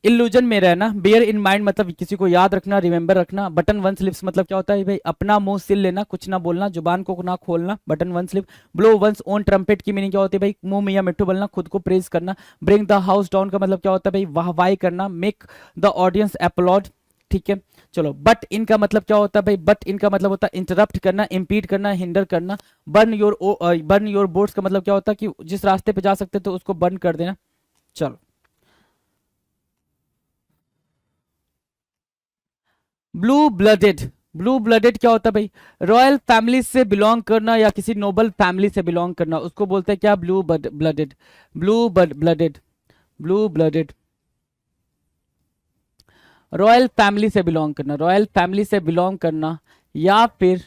इल्यूजन में रहना। बियर इन माइंड मतलब किसी को याद रखना, रिमेंबर रखना। बटन वन स्लिप्स मतलब क्या होता है भाई? अपना मुंह सिल लेना, कुछ ना बोलना, जुबान को ना खोलना, button one slip. Blow one's own trumpet की मीनिंग क्या होती है भाई? मुंह मियां मिट्टू बोलना, खुद को प्रेज करना। ब्रिंग द हाउस डाउन का मतलब क्या होता है भाई? वाहवाही करना। मेक द ऑडियंस अपलॉड, ठीक है। चलो बट इनका मतलब क्या होता है भाई? बट इनका मतलब होता है इंटरप्ट करना, इम्पीड करना, हिंडर करना। बर्न योर बोट्स का मतलब क्या होता है? कि जिस रास्ते पे जा सकते तो उसको बर्न कर देना। चलो ब्लू ब्लडेड, ब्लू ब्लडेड क्या होता है भाई? रॉयल फैमिली से बिलोंग करना या किसी नोबल फैमिली से बिलोंग करना, उसको बोलते हैं क्या? Blue blooded, blue blooded, blue blooded. Royal family से बिलोंग करना, रॉयल फैमिली से बिलोंग करना, या फिर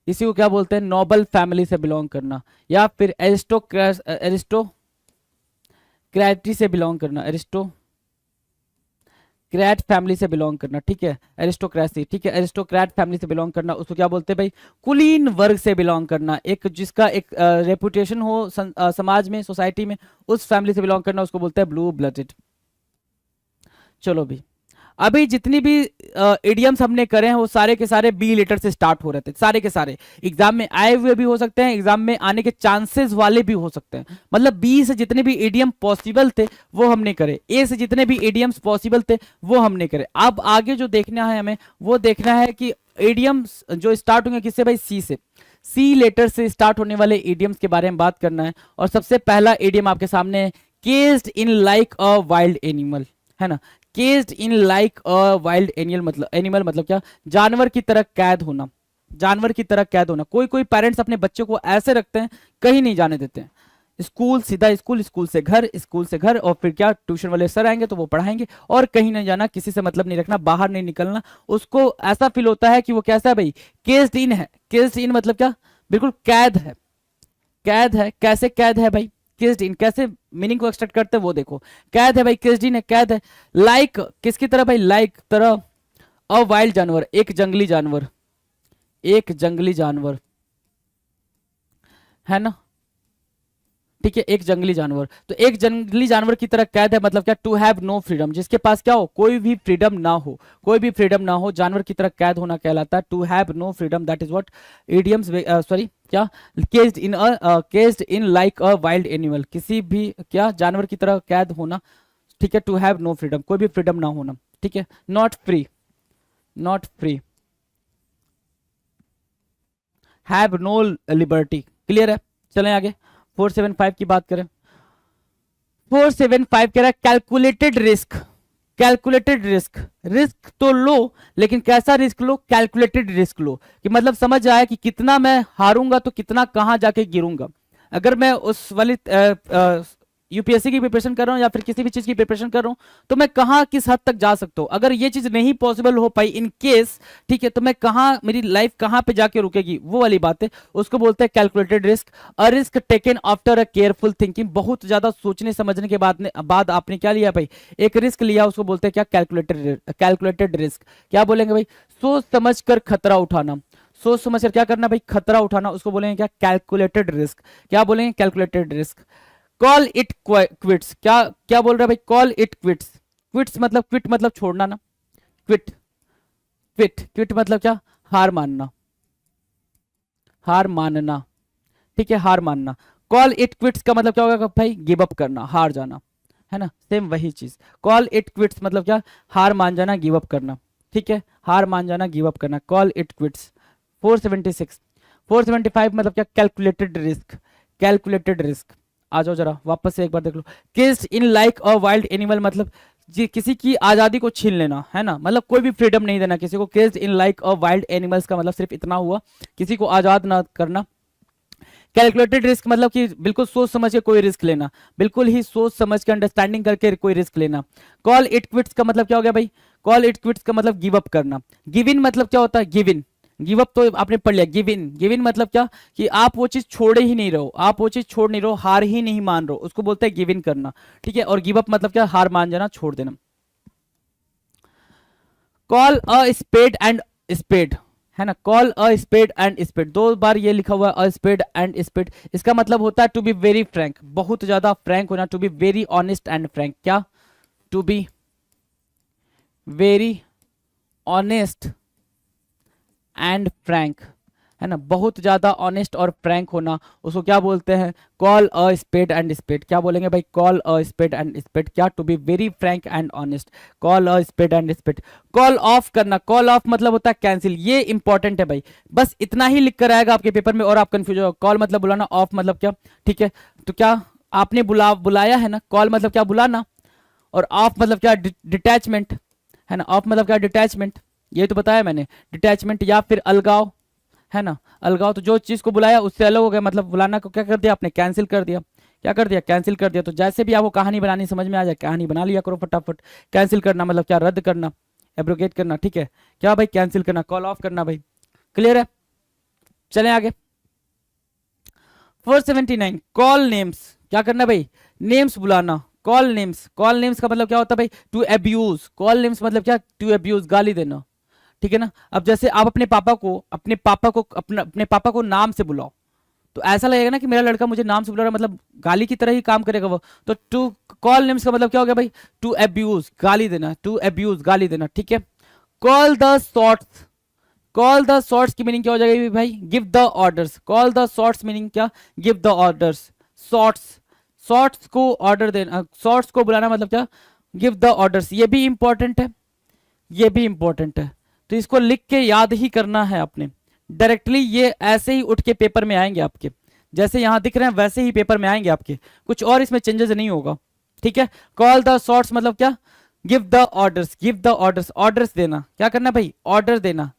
इसी को क्या बोलते हैं? नोबल फैमिली से बिलोंग करना, या फिर एरिस्टोक्रेटी से बिलोंग करना, एरिस्टोक्रेट फैमिली से बिलोंग करना, ठीक है, एरिस्टोक्रेसी, ठीक है, एरिस्टोक्रेट फैमिली से बिलोंग करना, उसको क्या बोलते हैं भाई? कुलीन वर्ग से बिलोंग करना, एक जिसका एक रेपुटेशन हो समाज में, सोसाइटी में, उस फैमिली से बिलोंग करना, उसको बोलते हैं ब्लू ब्लडेड। चलो भी, अभी जितनी भी इडियम्स हमने करे हैं वो सारे के सारे बी लेटर से स्टार्ट हो रहे थे, सारे के सारे। एग्जाम में आए हुए भी हो सकते हैं, एग्जाम में आने के चांसेस वाले भी हो सकते हैं। मतलब बी से जितने भी इडियम पॉसिबल थे वो हमने करे, ए से जितने भी इडियम्स पॉसिबल थे वो हमने करे। अब आगे जो देखना है हमें, वो देखना है कि इडियम्स जो स्टार्ट होंगे किससे भाई? सी से। सी लेटर से स्टार्ट होने वाले इडियम्स के बारे में बात करना है। और सबसे पहला इडियम आपके सामने है, caged in like a wild animal, है ना। Caged in like a wild animal मतलब क्या? जानवर की तरह कैद होना, जानवर की तरह कैद होना। कोई कोई पेरेंट्स अपने बच्चों को ऐसे रखते हैं, कहीं नहीं जाने देते हैं। स्कूल सीधा स्कूल, स्कूल से घर, स्कूल से घर, और फिर क्या? ट्यूशन वाले सर आएंगे तो वो पढ़ाएंगे, और कहीं नहीं जाना, किसी से मतलब नहीं रखना, बाहर नहीं निकलना। उसको ऐसा फील होता है कि वो कैसा है भाई? केज्ड इन है। केज्ड इन मतलब क्या? बिल्कुल कैद है, कैद है। कैसे कैद है भाई? केस्ड इन, कैसे मीनिंग को एक्सट्रैक्ट करते हैं वो देखो। कैद है भाई, केस्ड इन है, कैद है। लाइक किसकी तरह भाई? लाइक तरह। अ वाइल्ड जानवर, एक जंगली जानवर, एक जंगली जानवर, है ना, ठीक है, एक जंगली जानवर। तो एक जंगली जानवर की तरह कैद है मतलब क्या? टू हैव नो फ्रीडम, जिसके पास क्या हो? कोई भी फ्रीडम ना हो, कोई भी फ्रीडम ना हो, जानवर की तरह कैद होना कहलाता है to have no freedom. That is what idioms, sorry क्या? Caged in like a wild animal, किसी भी क्या? जानवर की तरह कैद होना, ठीक है। टू हैव नो फ्रीडम, कोई भी फ्रीडम ना होना, ठीक है। Not free, not free. Have no liberty, clear है। चलें आगे, 475 की बात करें। 475 कह रहा है calculated risk, calculated risk. Risk तो लो, लेकिन कैसा रिस्क लो? कैलकुलेटेड रिस्क लो, कि मतलब समझ आया कि कितना मैं हारूंगा तो कितना कहां जाके गिरूंगा। अगर मैं उस वाली यूपीएससी की प्रिपरेशन कर रहा हूं या फिर किसी भी चीज की प्रिपरेशन कर रहा हूं, तो मैं कहां किस हद तक जा सकता हूं। अगर ये चीज नहीं पॉसिबल हो पाई इन केस, ठीक है, तो मैं कहां, मेरी लाइफ कहां पे जाके रुकेगी, वो वाली बात है, उसको बोलते हैं calculated risk. A risk taken after a careful thinking, बहुत ज्यादा सोचने समझने के बाद आपने क्या लिया भाई? एक रिस्क लिया, उसको बोलते हैं क्या? Calculated risk. क्या बोलेंगे भाई? सोच समझ कर खतरा उठाना, सोच समझ कर क्या करना भाई? खतरा उठाना, उसको बोलेंगे क्या? Calculated risk. क्या बोलेंगे? Calculated risk. Call it quits, क्या क्या बोल रहा है भाई? कॉल इट क्विट्स, क्विट्स मतलब क्विट मतलब छोड़ना ना, क्विट, क्विट क्विट मतलब क्या, हार मानना, हार मानना, ठीक है, हार मानना। कॉल इट क्विट्स का मतलब क्या होगा भाई, गिव अप करना, हार जाना, है ना, सेम वही चीज। कॉल इट क्विट्स मतलब क्या, हार मान जाना, गिव अप करना, ठीक है, हार मान जाना, गिव अप करना, कॉल इट क्विट्स। 476, 475 मतलब क्या, कैलकुलेटेड रिस्क, कैलकुलेटेड रिस्क। आ जाओ जरा वापस से एक बार देख लो। Kissed in like a wild animal मतलब जी किसी की आजादी को छीन लेना, है ना, मतलब कोई भी फ्रीडम नहीं देना किसी को। Kissed in like a wild animals का मतलब सिर्फ इतना हुआ, किसी को आजाद ना करना। कैलकुलेटेड रिस्क मतलब कि बिल्कुल सोच समझ के कोई रिस्क लेना, बिल्कुल ही सोच समझ के अंडरस्टैंडिंग करके कोई रिस्क लेना। कॉल इट क्विट्स का मतलब क्या हो गया भाई, कॉल इट क्विट्स का मतलब गिव अप करना। गिव इन मतलब क्या होता है, गिव इन, गिव अप तो आपने पढ़ लिया। गिव इन, गिव इन मतलब क्या, कि आप वो चीज छोड़े ही नहीं रहो, आप वो चीज छोड़ नहीं रहो, हार ही नहीं मान रहो, उसको बोलते हैं गिव इन करना, ठीक है। और गिव अप मतलब क्या, हार मान जाना, छोड़ देना। Call a spade and spade, है ना, call a spade and spade, दो बार ये लिखा हुआ है अ स्पेड एंड स्पेड। इसका मतलब होता है टू बी वेरी फ्रैंक, बहुत ज्यादा फ्रैंक होना, to be very honest and frank, क्या, to be very honest and frank, है ना, बहुत ज्यादा ऑनेस्ट और फ्रैंक होना, उसको क्या बोलते हैं, call a spade and spade. क्या बोलेंगे भाई, call a spade and spade, क्या, to be very frank and honest, call a spade and spade. Call off करना, कॉल ऑफ मतलब होता है कैंसिल, ये इंपॉर्टेंट है भाई, बस इतना ही लिख कर आएगा आपके पेपर में और आप कंफ्यूज हो। कॉल मतलब बुलाना, ऑफ मतलब क्या, ठीक है, तो क्या आपने बुलाया है ना, कॉल मतलब क्या, बुलाना, और ऑफ मतलब क्या, डिटैचमेंट, है ना, ऑफ मतलब क्या, डिटैचमेंट, ये तो बताया मैंने, डिटैचमेंट या फिर अलगाव, है ना, अलगाव, तो जो चीज को बुलाया उससे अलग हो गया, मतलब बुलाना को क्या कर दिया आपने, कैंसिल कर दिया, क्या कर दिया, कैंसिल कर दिया। तो जैसे भी आपको कहानी बनानी समझ में आ जाए, कहानी बना लिया करो फटाफट। कैंसिल करना मतलब क्या, रद्द करना, एब्रोगेट करना, ठीक है, क्या भाई, कैंसिल करना, कॉल ऑफ करना भाई, क्लियर है। चलें आगे। 479, कॉल नेम्स, क्या करना भाई, नेम्स बुलाना, कॉल नेम्स, कॉल नेम्स का मतलब क्या होता है भाई, टू एब्यूज, कॉल नेम्स मतलब क्या, टू एब्यूज, गाली देना, ठीक है ना। अब जैसे आप अपने पापा को नाम से बुलाओ, तो ऐसा लगेगा ना कि मेरा लड़का मुझे नाम से बुला रहा है, मतलब गाली की तरह ही काम करेगा वो। तो टू कॉल नेम्स का मतलब क्या हो गया भाई, टू एब्यूज, गाली देना, टू एब्यूज, गाली देना, ठीक है। Call the shots, call the shots की मीनिंग क्या हो जाएगी भाई, give the orders, call the shots meaning क्या, give the orders. Shots, shots को ऑर्डर देना, शॉट्स को बुलाना मतलब क्या, गिव द ऑर्डर्स, ये भी इंपॉर्टेंट है, ये भी इंपॉर्टेंट है। तो इसको लिख के याद ही करना है आपने, डायरेक्टली ये ऐसे ही उठ के पेपर में आएंगे आपके, जैसे यहां दिख रहे हैं वैसे ही पेपर में आएंगे आपके, कुछ और इसमें चेंजेस नहीं होगा, ठीक है। कॉल द शॉट्स मतलब क्या, give the orders, give the orders, orders देना, क्या करना भाई, ऑर्डर देना,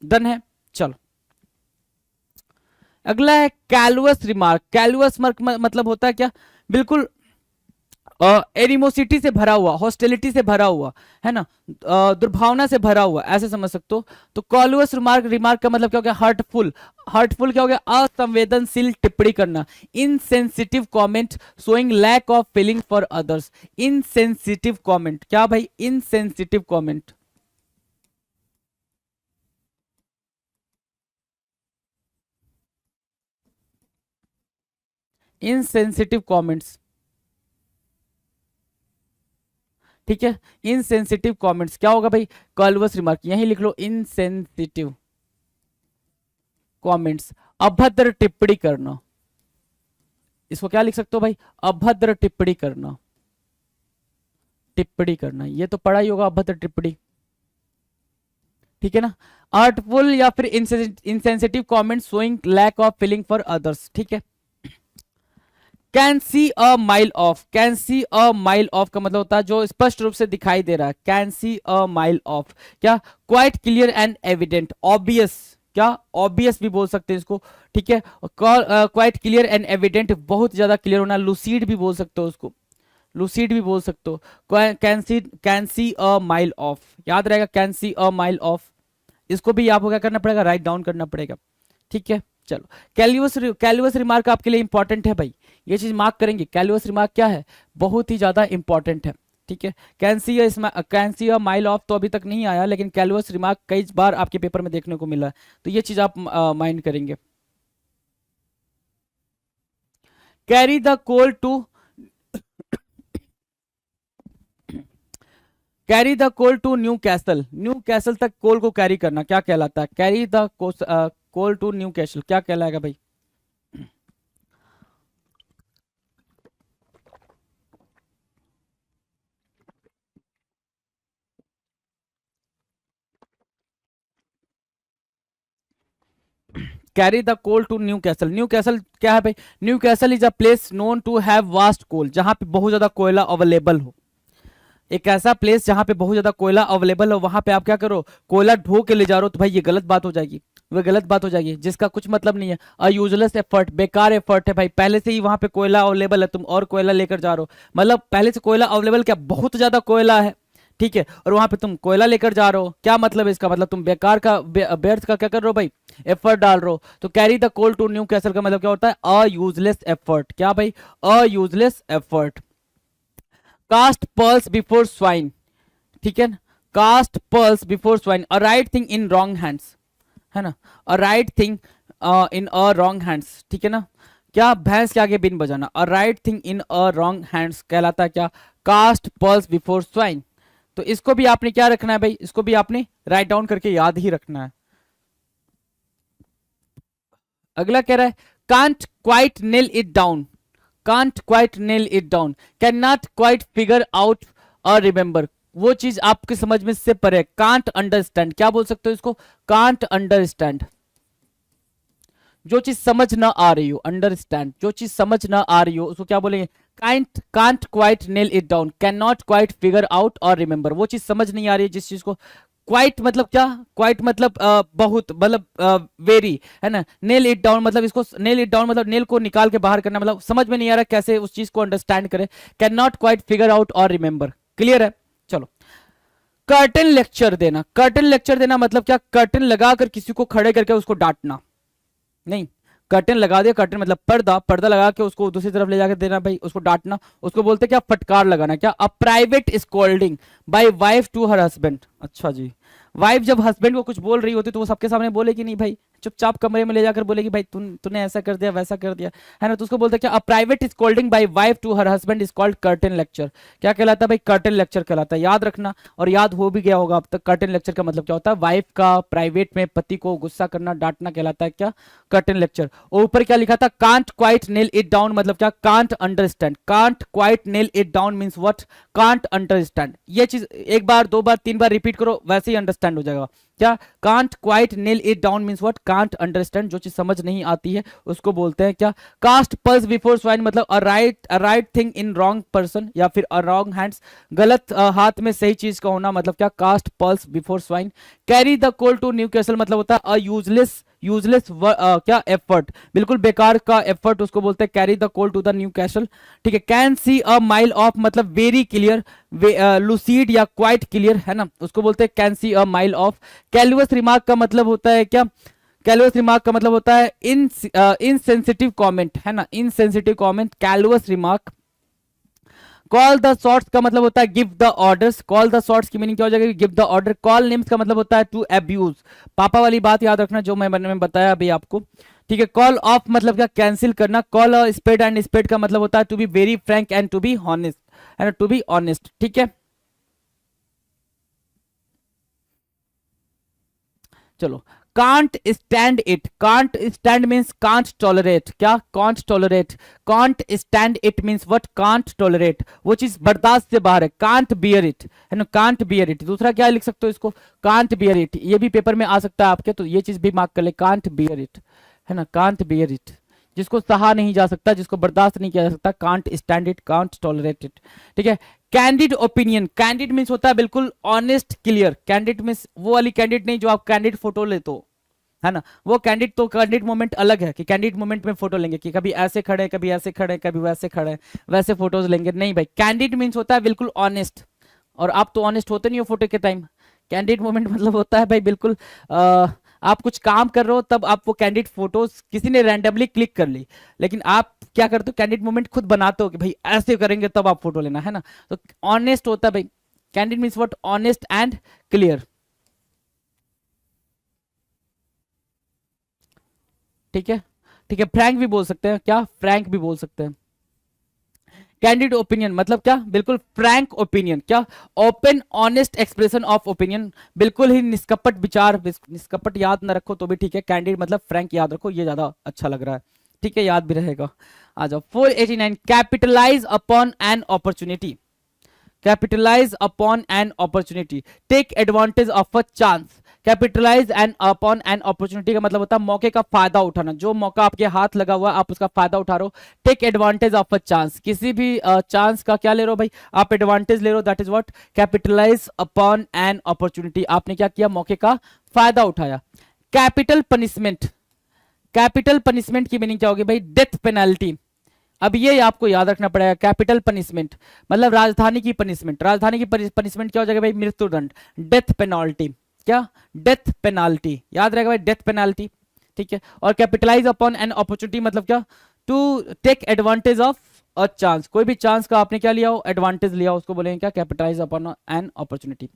डन है। चलो अगला है कैलुअस रिमार्क। कैलुअस मार्क मतलब होता है क्या, बिल्कुल एनिमोसिटी से भरा हुआ, हॉस्टिलिटी से भरा हुआ, है ना, दुर्भावना से भरा हुआ, ऐसे समझ सकते हो। तो कॉलुअस रिमार्क, रिमार्क का मतलब क्या हो गया, हर्टफुल, हर्टफुल क्या हो गया, असंवेदनशील टिप्पणी करना, insensitive comment showing lack of feeling for others, insensitive comment, क्या भाई, इनसेंसिटिव कमेंट, इनसेंसिटिव कमेंट्स, ठीक है, इनसेंसिटिव कमेंट्स क्या होगा भाई, कॉलवस रिमार्क, यही लिख लो, इनसेंसिटिव कमेंट्स, अभद्र टिप्पणी करना, इसको क्या लिख सकते हो भाई, अभद्र टिप्पणी करना, टिप्पणी करना, ये तो पढ़ा ही होगा, अभद्र टिप्पणी, ठीक है ना। आर्टफुल या फिर insensitive comment showing lack of feeling for others, ठीक है। Can see a mile off, can see a mile off का मतलब होता है जो स्पष्ट रूप से दिखाई दे रहा है, can see a mile off, क्या, quite clear and evident, obvious, क्या, ऑब्वियस भी बोल सकते हैं इसको, ठीक है। क्वाइट क्लियर एंड एविडेंट, बहुत ज्यादा क्लियर होना, लूसीड भी बोल सकते हो उसको, लूसीड भी बोल सकते हो। Can see a mile of, याद रहेगा, can see a mile of, इसको भी आपको क्या करना पड़ेगा, राइट डाउन करना पड़ेगा, ठीक है। चलो कैलुअस रिमार्क आपके लिए इंपॉर्टेंट है भाई, ये चीज मार्क करेंगे, कैलुअस रिमार्क क्या है, बहुत ही ज्यादा इंपॉर्टेंट है, ठीक है। कैन सी माइल ऑफ तो अभी तक नहीं आया, लेकिन कैलुअस रिमार्क कई बार आपके पेपर में देखने को मिला है, तो ये चीज आप माइंड करेंगे। Carry the coal to carry the coal to Newcastle, Newcastle तक कोल को कैरी करना क्या कहलाता है? Carry the coal to Newcastle क्या कहलाएगा भाई? Carry the coal to Newcastle, Newcastle क्या है भाई? Newcastle is a place known to have vast coal, जहां पे बहुत ज्यादा कोयला अवेलेबल हो। एक ऐसा प्लेस जहां पे बहुत ज्यादा कोयला अवेलेबल हो, वहां पे आप क्या करो, कोयला ढो के ले जा रहे हो, तो भाई ये गलत बात हो जाएगी, वह गलत बात हो जाएगी, जिसका कुछ मतलब नहीं है। अ यूजलेस एफर्ट, बेकार एफर्ट है भाई, पहले से ही वहां पे कोयला अवेलेबल है, तुम और कोयला लेकर जा रहे हो, मतलब पहले से कोयला अवेलेबल क्या, बहुत ज्यादा कोयला है, ठीक है, और वहां पे तुम कोयला लेकर जा रहे हो, क्या मतलब है इसका? मतलब तुम बेकार का व्यर्थ का क्या कर रहे हो भाई, एफर्ट डाल रहे हो। तो carry the coal to Newcastle का मतलब क्या होता है? अ यूजलेस एफर्ट, क्या भाई? A useless effort. Cast pearls before swine, ठीक है ना, cast pearls before swine, a right thing in wrong hands, है ना, a right thing in a wrong hands, ठीक है ना, क्या भैंस के आगे बिन बजाना, a right thing in a wrong hands कहलाता है क्या? Cast pearls before swine. तो इसको भी आपने क्या रखना है भाई, इसको भी आपने राइट डाउन करके याद ही रखना है। अगला कह रहा है can't quite nail it down, can't quite nail it down, can not quite figure out और रिमेंबर, वो चीज आपकी समझ में से परे, कांट अंडरस्टैंड, क्या बोल सकते हो इसको? कांट अंडरस्टैंड, जो चीज समझ ना आ रही हो, अंडरस्टैंड, जो चीज समझ ना आ रही हो उसको क्या बोलेंगे? Can't, can't quite nail it down, can not quite figure out और रिमेंबर, वो चीज समझ नहीं आ रही है जिस चीज को। क्वाइट मतलब क्या? क्वाइट मतलब बहुत, मतलब वेरी, है ना। नेल इट डाउन मतलब इसको, नेल इट डाउन मतलब नेल को निकाल के बाहर करना, मतलब समझ में नहीं आ रहा कैसे उस चीज को अंडरस्टैंड करे। Can not quite figure out और रिमेंबर, क्लियर है? चलो, कर्टन लेक्चर देना, कर्टन लेक्चर देना मतलब क्या? कर्टन लगाकर किसी को खड़े करके उसको डांटना नहीं, कर्टन लगा दिया, कर्टन मतलब पर्दा, पर्दा लगा के उसको दूसरी तरफ ले जाकर देना भाई, उसको डांटना, उसको बोलते क्या? फटकार लगाना, क्या? A private scolding by wife to her husband. अच्छा जी, वाइफ जब हस्बैंड को कुछ बोल रही होती तो वो सबके सामने बोलेगी नहीं भाई, चुपचाप कमरे में ले जाकर बोलेगी भाई तूने ऐसा कर दिया, वैसा कर दिया, है ना। तो उसको बोलते हैं क्या? A private scolding by wife to her husband is called curtain lecture, क्या कहलाता है भाई? कर्टन लेक्चर कहलाता है, याद रखना, और याद हो भी गया होगा अब तक। कर्टन लेक्चर का मतलब क्या होता है? वाइफ का प्राइवेट में पति को गुस्सा करना, डांटना कहलाता है क्या? Curtain lecture. और ऊपर क्या लिखा था? Can't quite nail it down मतलब क्या? Can't understand, can't quite nail it down means what? Can't understand. ये चीज एक बार, दो बार, तीन बार रिपीट करो, वैसे ही अंडरस्टैंड हो जाएगा। क्या? Can't quite nail it down means what? Can't understand, जो चीज समझ नहीं आती है उसको बोलते हैं क्या? कास्ट पल्स बिफोर स्वाइन मतलब अ right thing in wrong person, या फिर अ रॉन्ग हैंड्स, गलत हाथ में सही चीज का होना मतलब क्या? Cast pearls before swine. Carry the coal to Newcastle मतलब होता है अ यूजलेस, यूजलेस क्या? एफर्ट, बिल्कुल बेकार का एफर्ट, उसको बोलते हैं carry the coal to the Newcastle, ठीक है। Can see a mile off मतलब वेरी क्लियर, लुसीड या क्वाइट क्लियर, है ना, उसको बोलते हैं can see a mile off. Callous remark का मतलब होता है क्या? कैलुअस रिमार्क का मतलब होता है इनसेंसिटिव कमेंट, है ना, insensitive comment, callous remark. Call the shots का मतलब होता है give the orders, call the shots की मीनिंग क्या हो जाएगी? Give the order. Call names का मतलब होता है टू अब्यूज, पापा वाली बात याद रखना जो मैंने बताया अभी आपको, ठीक है। कॉल ऑफ मतलब क्या? कैंसिल करना। कॉल स्पेड एंड स्पेड का मतलब होता है to be very frank and to be honest, है ना, टू बी ऑनेस्ट, ठीक है। चलो, can't stand it, can't stand means can't tolerate, क्या? Can't tolerate, can't stand it means what? Can't tolerate, वो चीज बर्दाश्त से बाहर है, कांट बियर इट, है ना, कांट बियर इट। दूसरा क्या लिख सकते हो इसको? कांट बियर इट, ये भी पेपर में आ सकता है आपके, तो ये चीज भी मार्क कर ले, कांट बियर इट, है ना, कांट बियर इट, जिसको सहा नहीं जा सकता, जिसको बर्दाश्त नहीं किया जा सकता, can't stand it, can't tolerate it, ठीक है। कैंडिड ओपिनियन, कैंडिड मीन्स होता है बिल्कुल ऑनेस्ट क्लियर, कैंडिड मीन्स वो वाली कैंडिड नहीं जो आप कैंडिड फोटो लेते हो, है ना, वो कैंडिड, तो कैंडिड मोमेंट अलग है कि कैंडिड मोमेंट में फोटो लेंगे कि कभी ऐसे खड़े, कभी ऐसे खड़े, कभी वैसे खड़े, वैसे फोटोज लेंगे, नहीं भाई। कैंडिड मीन्स होता है बिल्कुल ऑनेस्ट, और आप तो ऑनेस्ट होते नहीं हो फोटो के टाइम। कैंडिड मोमेंट मतलब होता है भाई बिल्कुल आप कुछ काम कर रहे हो तब आप वो कैंडिड फोटोज किसी ने रैंडमली क्लिक कर ली, लेकिन आप क्या करते हो? कैंडिड मोमेंट खुद बनाते हो कि भाई ऐसे करेंगे तब आप फोटो लेना, है ना। तो ऑनेस्ट होता है भाई, candid means what? Honest and clear, ठीक है, ठीक है। फ्रैंक भी बोल सकते हैं, क्या? फ्रैंक भी बोल सकते हैं। कैंडिड ओपिनियन मतलब क्या, बिल्कुल फ्रैंक ओपिनियन, क्या open honest expression of opinion, बिल्कुल ही निष्कपट विचार, निष्कपट याद ना रखो तो भी ठीक है, कैंडिड मतलब फ्रैंक याद रखो, ये ज्यादा अच्छा लग रहा है, ठीक है, याद भी रहेगा। आ जाओ 489, capitalise upon an opportunity, capitalise upon an opportunity, take advantage of a chance, capitalise an upon an opportunity का मतलब होता है मौके का फायदा उठाना, जो मौका आपके हाथ लगा हुआ है आप उसका फायदा उठा रहे हो। Take advantage of a chance, किसी भी चांस का क्या ले रहे हो भाई, आप एडवांटेज ले रहे हो, that is what capitalise upon an opportunity, आपने क्या किया, मौके का फायदा उठाया। कैपिटल पनिशमेंट, कैपिटल पनिशमेंट की मीनिंग क्या होगी भाई, डेथ पेनल्टी। अब ये आपको याद रखना पड़ेगा, कैपिटल पनिशमेंट मतलब राजधानी की पनिशमेंट, राजधानी की पनिशमेंट क्या हो जाएगा भाई, मृत्युदंड, डेथ पेनाल्टी, क्या डेथ पेनाल्टी, याद रहेगा भाई डेथ पेनाल्टी, ठीक है। और कैपिटलाइज अपॉन एन अपॉर्चुनिटी मतलब क्या, to take advantage of a chance, कोई भी चांस का आपने क्या लिया हो, एडवांटेज लिया, उसको बोलेंगे क्या, capitalise upon an opportunity.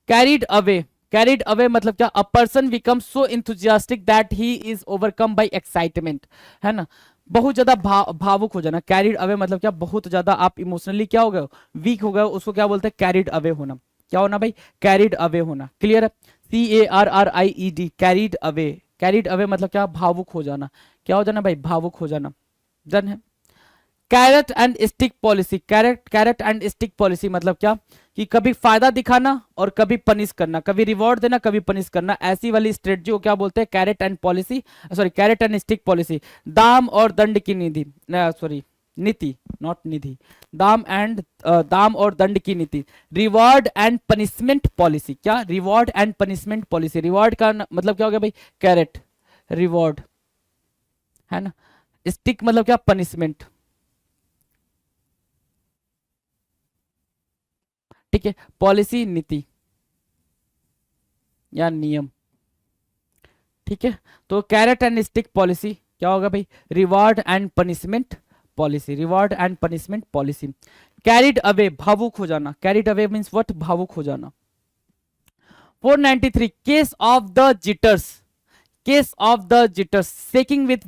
Carried away, carried away मतलब क्या, a person becomes so enthusiastic that he is overcome by excitement, है ना, बहुत ज्यादा भावुक हो जाना। कैरिड अवे मतलब क्या, बहुत ज्यादा आप इमोशनली क्या हो गए, वीक हो गए, उसको क्या बोलते हैं, कैरिड अवे होना, क्या होना भाई, कैरिड अवे होना, क्लियर है, CARRIED, carried away, carried away मतलब क्या, भावुक हो जाना, क्या हो जाना भाई, भावुक हो जाना, डन है। Carrot and stick policy, carat carrot and stick policy मतलब क्या, कि कभी फायदा दिखाना और कभी पनिश करना, कभी रिवॉर्ड देना कभी पनिश करना, ऐसी वाली स्ट्रेटजी को क्या बोलते हैं, carrot and policy, sorry carrot and stick policy. दाम और दंड की निधि, सॉरी नीति, नॉट निधि, दाम और दंड की नीति। रिवॉर्ड एंड पनिशमेंट पॉलिसी, क्या reward and punishment policy, reward का मतलब क्या हो गया भाई, कैरेट, रिवॉर्ड, है ना, स्टिक मतलब क्या, पनिशमेंट, ठीक है, पॉलिसी नीति या नियम, ठीक है। तो कैरेट एंड स्टिक पॉलिसी क्या होगा भाई, reward and punishment policy, reward and punishment policy. Carried away भावुक हो जाना, कैरिड अवे मींस व्हाट, भावुक हो जाना। 493, case of the jitters, case of the jitters, shaking with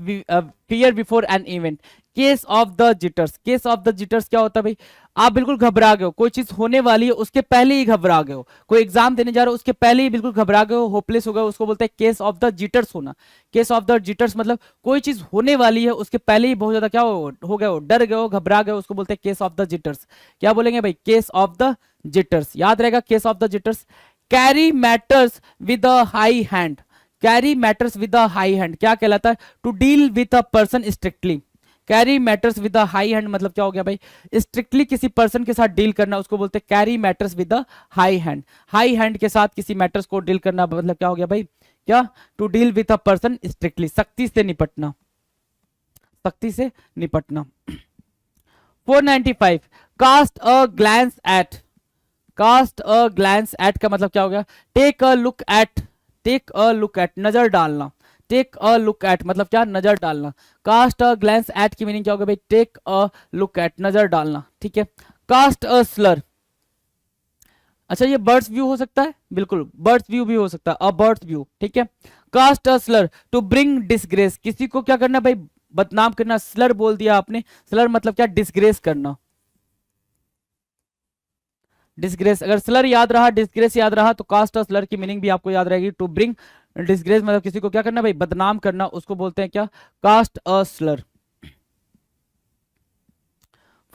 fear before an event, case of the jitters, case of the jitters क्या होता है भाई, आप बिल्कुल घबरा गए हो, कोई चीज होने वाली है उसके पहले ही घबरा गए हो, कोई एग्जाम देने जा रहे हो उसके पहले ही बिल्कुल घबरा गए हो, होपलेस हो गए, उसको बोलते हैं केस ऑफ द जिटर्स होना। केस ऑफ द जिटर्स मतलब कोई चीज होने वाली है उसके पहले ही बहुत ज्यादा क्या हो गए हो, डर गए हो, घबरा गए हो, उसको बोलते हैं केस ऑफ द जिटर्स। क्या बोलेंगे भाई, केस ऑफ द जिटर्स, याद रहेगा case of the jitters. Carry matters with a high hand, carry matters with a high hand क्या कहलाता है, to deal with a person strictly. Carry matters with a high hand मतलब क्या हो गया भाई, स्ट्रिक्टली किसी पर्सन के साथ डील करना, उसको बोलते हैं carry matters with a high hand. High hand के साथ किसी मैटर्स को डील करना मतलब क्या हो गया भाई, क्या, to deal with a person strictly, सख्ती से निपटना, सख्ती से निपटना। 495, cast a glance at, cast a glance at का मतलब क्या हो गया, take a look at, take a look at नजर डालना, टेक अ लुक एट मतलब क्या, नजर डालना। कास्ट अ ग्लैंस एट की मीनिंग क्या होगा भाई, टेक अ लुक एट, नजर डालना, ठीक है। कास्ट अ स्लर, अच्छा ये बर्ड्स व्यू हो सकता है, बिल्कुल बर्ड्स व्यू भी हो सकता है, अ बर्ड्स व्यू, ठीक है। Cast a slur, to bring disgrace, किसी को क्या करना भाई, बदनाम करना, स्लर बोल दिया आपने, स्लर मतलब क्या, डिसग्रेस करना, डिसग्रेस, अगर स्लर याद रहा डिसग्रेस याद रहा तो कास्ट और स्लर की मीनिंग भी आपको याद रहेगी। टू ब्रिंग डिसग्रेस मतलब किसी को क्या करना भाई, बदनाम करना, उसको बोलते हैं क्या, कास्ट अ स्लर।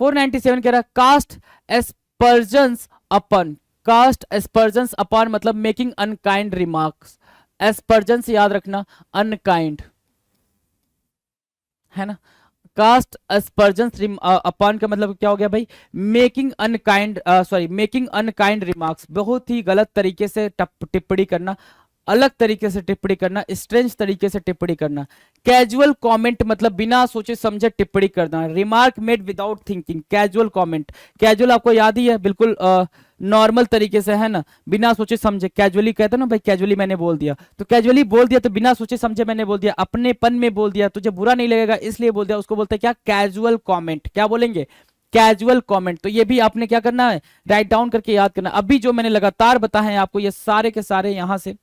497 कह रहा है कास्ट एस्पर्जन्स अपन, कास्ट एस्पर्जन्स अपन मतलब मेकिंग अनकाइंड रिमार्क्स, एस्पर्जन्स याद रखना, अनकाइंड, है ना। कास्ट अस्पर्जन्स अपॉन का मतलब क्या हो गया भाई, making unkind, sorry making unkind remarks, बहुत ही गलत तरीके से टिप्पणी करना, अलग तरीके से टिप्पणी करना, स्ट्रेंज तरीके से टिप्पणी करना। कैजुअल कमेंट मतलब बिना सोचे समझे टिप्पणी करना, remark made without thinking, casual comment, casual आपको याद ही है, बिल्कुल नॉर्मल तरीके से, है ना, बिना सोचे समझे, कैजुअली कहते हैं ना भाई, कैजुअली मैंने बोल दिया, तो कैजुअली बोल दिया तो बिना सोचे समझे मैंने बोल दिया, अपनेपन में बोल दिया, तुझे बुरा नहीं लगेगा इसलिए बोल दिया, उसको बोलते हैं क्या, कैजुअल कमेंट, क्या बोलेंगे, कैजुअल कमेंट। तो ये भी आपने क्या करना है, राइट डाउन करके याद करना, अभी जो मैंने लगातार बताए हैं आपको ये सारे के सारे यहां से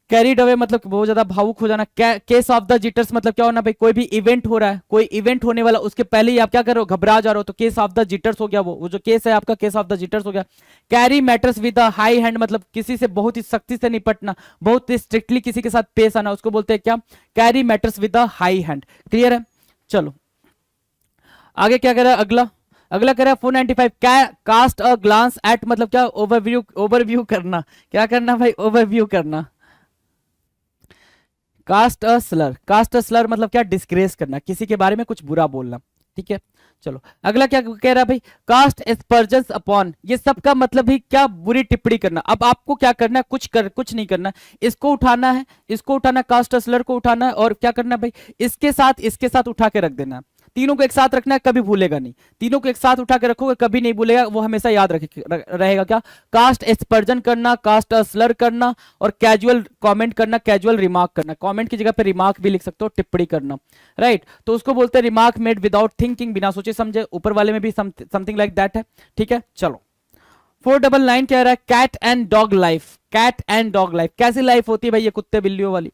कैरिड अवे मतलब बहुत ज्यादा भावुक हो जाना। केस ऑफ द जिटर्स मतलब क्या होना भाई, कोई भी इवेंट हो रहा है, कोई इवेंट होने वाला, उसके पहले ही आप क्या कर रहे हो, घबरा जा रहे हो, तो केस ऑफ द जिटर्स हो गया, वो जो केस है आपका केस ऑफ द जिटर्स हो गया। Carry matters with a high hand मतलब किसी से बहुत ही सख्ती से निपटना, बहुत ही स्ट्रिक्टली किसी के साथ पेश आना, उसको बोलते हैं क्या, carry matters with a high hand. Clear है, चलो आगे क्या कह रहा है अगला, अगला कह रहा है 495 कास्ट अ ग्लांस एट मतलब क्या, ओवरव्यू करना, क्या करना भाई, ओवरव्यू करना। कास्ट अ स्लर मतलब क्या, डिस्ग्रेस करना, किसी के बारे में कुछ बुरा बोलना। ठीक है, चलो अगला क्या कह रहा है भाई, कास्ट एस्पर्जन्स अपॉन, ये सब का मतलब भी क्या, बुरी टिप्पणी करना। अब आपको क्या करना है, कुछ नहीं करना, इसको उठाना है, इसको उठाना, कास्ट अ स्लर को उठाना है, और क्या करना है भाई, इसके साथ उठा के रख देना है। तीनों को एक साथ रखना है, कभी भूलेगा नहीं, तीनों को एक साथ उठा के रखोगे कभी नहीं भूलेगा, वो हमेशा याद रहेगा क्या, कास्ट एस्पर्जन करना, कास्ट स्लर करना, और कैजुअल कमेंट करना, कैजुअल रिमार्क करना। कमेंट की जगह पे रिमार्क भी लिख सकते हो, टिप्पणी करना, राइट। तो उसको बोलते हैं रिमार्क मेड विदाउट थिंकिंग, बिना सोचे समझे, ऊपर वाले में भी समथिंग लाइक दैट है। ठीक है, चलो 499 कह रहा है cat and dog life. Cat and dog life कैसी लाइफ होती है भाई, ये कुत्ते बिल्लियों वाली,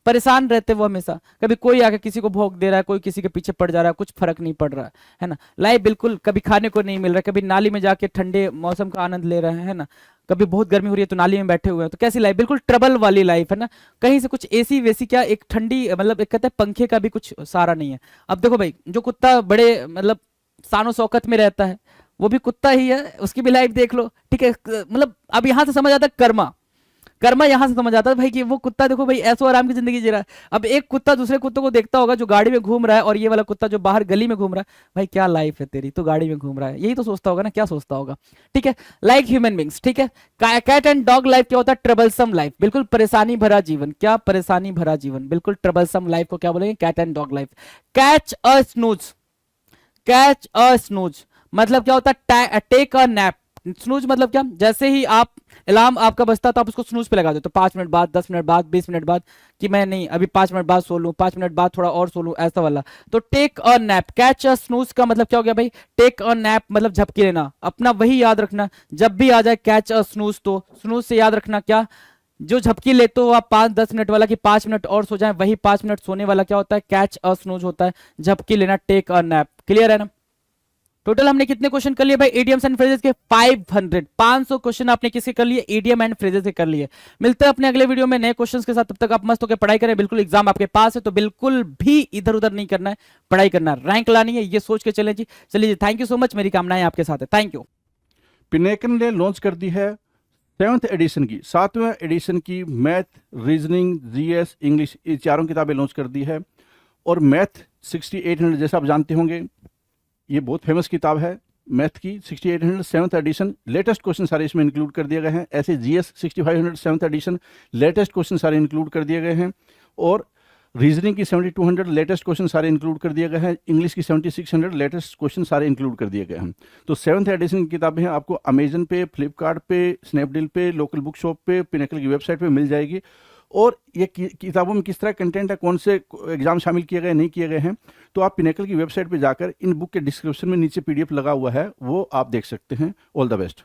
परेशान रहते वो हमेशा, कभी कोई आके किसी को भोंक दे रहा है, कोई किसी के पीछे पड़ जा रहा है, कुछ फर्क नहीं पड़ रहा है ना। लाइफ बिल्कुल, कभी खाने को नहीं मिल रहा, कभी नाली में जाके ठंडे मौसम का आनंद ले रहे हैं ना, कभी बहुत गर्मी हो रही है तो नाली में बैठे हुए हैं, तो कैसी लाइफ, बिल्कुल ट्रबल वाली लाइफ है ना। कहीं से कुछ एसी वेसी क्या, एक ठंडी मतलब एक कहते हैं पंखे का भी कुछ सहारा नहीं है। अब देखो भाई, जो कुत्ता बड़े मतलब शानो शौकत में रहता है, वो भी कुत्ता ही है, उसकी भी लाइफ देख लो। ठीक है, मतलब अब यहां से समझ आता है कर्मा यहां से समझ आता है भाई कि वो कुत्ता देखो भाई ऐसो आराम की जिंदगी जी रहा है। अब एक कुत्ता दूसरे कुत्तों को देखता होगा जो गाड़ी में घूम रहा है, और ये वाला कुत्ता जो बाहर गली में घूम रहा है, भाई क्या लाइफ है तेरी, तो गाड़ी में घूम रहा है, यही तो सोचता होगा ना, क्या सोचता होगा। ठीक है, लाइक ह्यूमन बींग्स। ठीक है, कैट एंड डॉग लाइफ क्या होता है, ट्रबलसम लाइफ, बिल्कुल परेशानी भरा जीवन। क्या, परेशानी भरा जीवन, बिल्कुल ट्रबलसम लाइफ को क्या बोलेंगे, cat and dog life. Catch a snooze, catch a snooze मतलब क्या होता है, टेक अ नैप। स्नूज मतलब क्या, जैसे ही आप अलार्म आपका बजता तो आप उसको स्नूज पे लगा दो, तो 5 मिनट बाद, 10 मिनट बाद, 20 मिनट बाद, कि मैं नहीं अभी 5 मिनट बाद सो लूं, 5 मिनट बाद थोड़ा और सो लूं, ऐसा वाला। तो take a nap, catch a snooze का मतलब क्या हो गया भाई, टेक अ नैप मतलब झपकी लेना। अपना वही याद रखना, जब भी आ जाए कैच अ स्नूज, तो स्नूज से याद रखना क्या, जो झपकी लेते हो आप 5-10 मिनट वाला कि 5 मिनट और सो जाए, वही 5 मिनट सोने वाला क्या होता है, कैच अ स्नूज होता है, झपकी लेना, टेक अ नैप। क्लियर है ना। टोटल हमने कितने क्वेश्चन कर लिए भाई, इडियम्स एंड फ्रेजेस के 500 क्वेश्चन आपने किसके कर लिए, इडियम एंड फ्रेजेस के कर लिए। मिलते हैं अपने अगले वीडियो में नए क्वेश्चंस के साथ, तब तक आप मस्त होकर पढ़ाई करें। बिल्कुल एग्जाम आपके पास है तो बिल्कुल भी इधर उधर नहीं करना है, पढ़ाई करना, रैंक लानी है, ये सोच के चलें जी। चलिए, थैंक यू सो मच, मेरी कामनाएं आपके साथ है, थैंक यू। पिनेकल ने लॉन्च कर दी है 7th एडिशन की, 7वें एडिशन की मैथ, रीजनिंग, जीएस, इंग्लिश, ये चारों किताबें लॉन्च कर दी है। और मैथ 6800 जैसा आप जानते होंगे, ये बहुत फेमस किताब है मैथ की। 6800 7th एडिशन, लेटेस्ट क्वेश्चन सारे इसमें इंक्लूड कर दिए गए हैं। ऐसे GS 6500 7th edition, latest question सारे इंक्लूड कर दिए गए हैं। और रीजनिंग की 7200 लेटेस्ट क्वेश्चन सारे इंक्लूड कर दिए गए हैं। इंग्लिश की 7600 लेटेस्ट क्वेश्चन सारे इंक्लूड कर दिए गए हैं। तो 7th एडिशन की किताबें हैं, आपको अमेजन पे, फ्लिपकार्ट पे, स्नैपडील पे, लोकल बुक शॉप पे, पिनेकल की वेबसाइट पे मिल जाएगी। और ये किताबों में किस तरह कंटेंट है, कौन से एग्जाम शामिल किए गए नहीं किए गए हैं, तो आप पिनेकल की वेबसाइट पे जाकर इन बुक के डिस्क्रिप्शन में नीचे पीडीएफ लगा हुआ है, वो आप देख सकते हैं। All the best.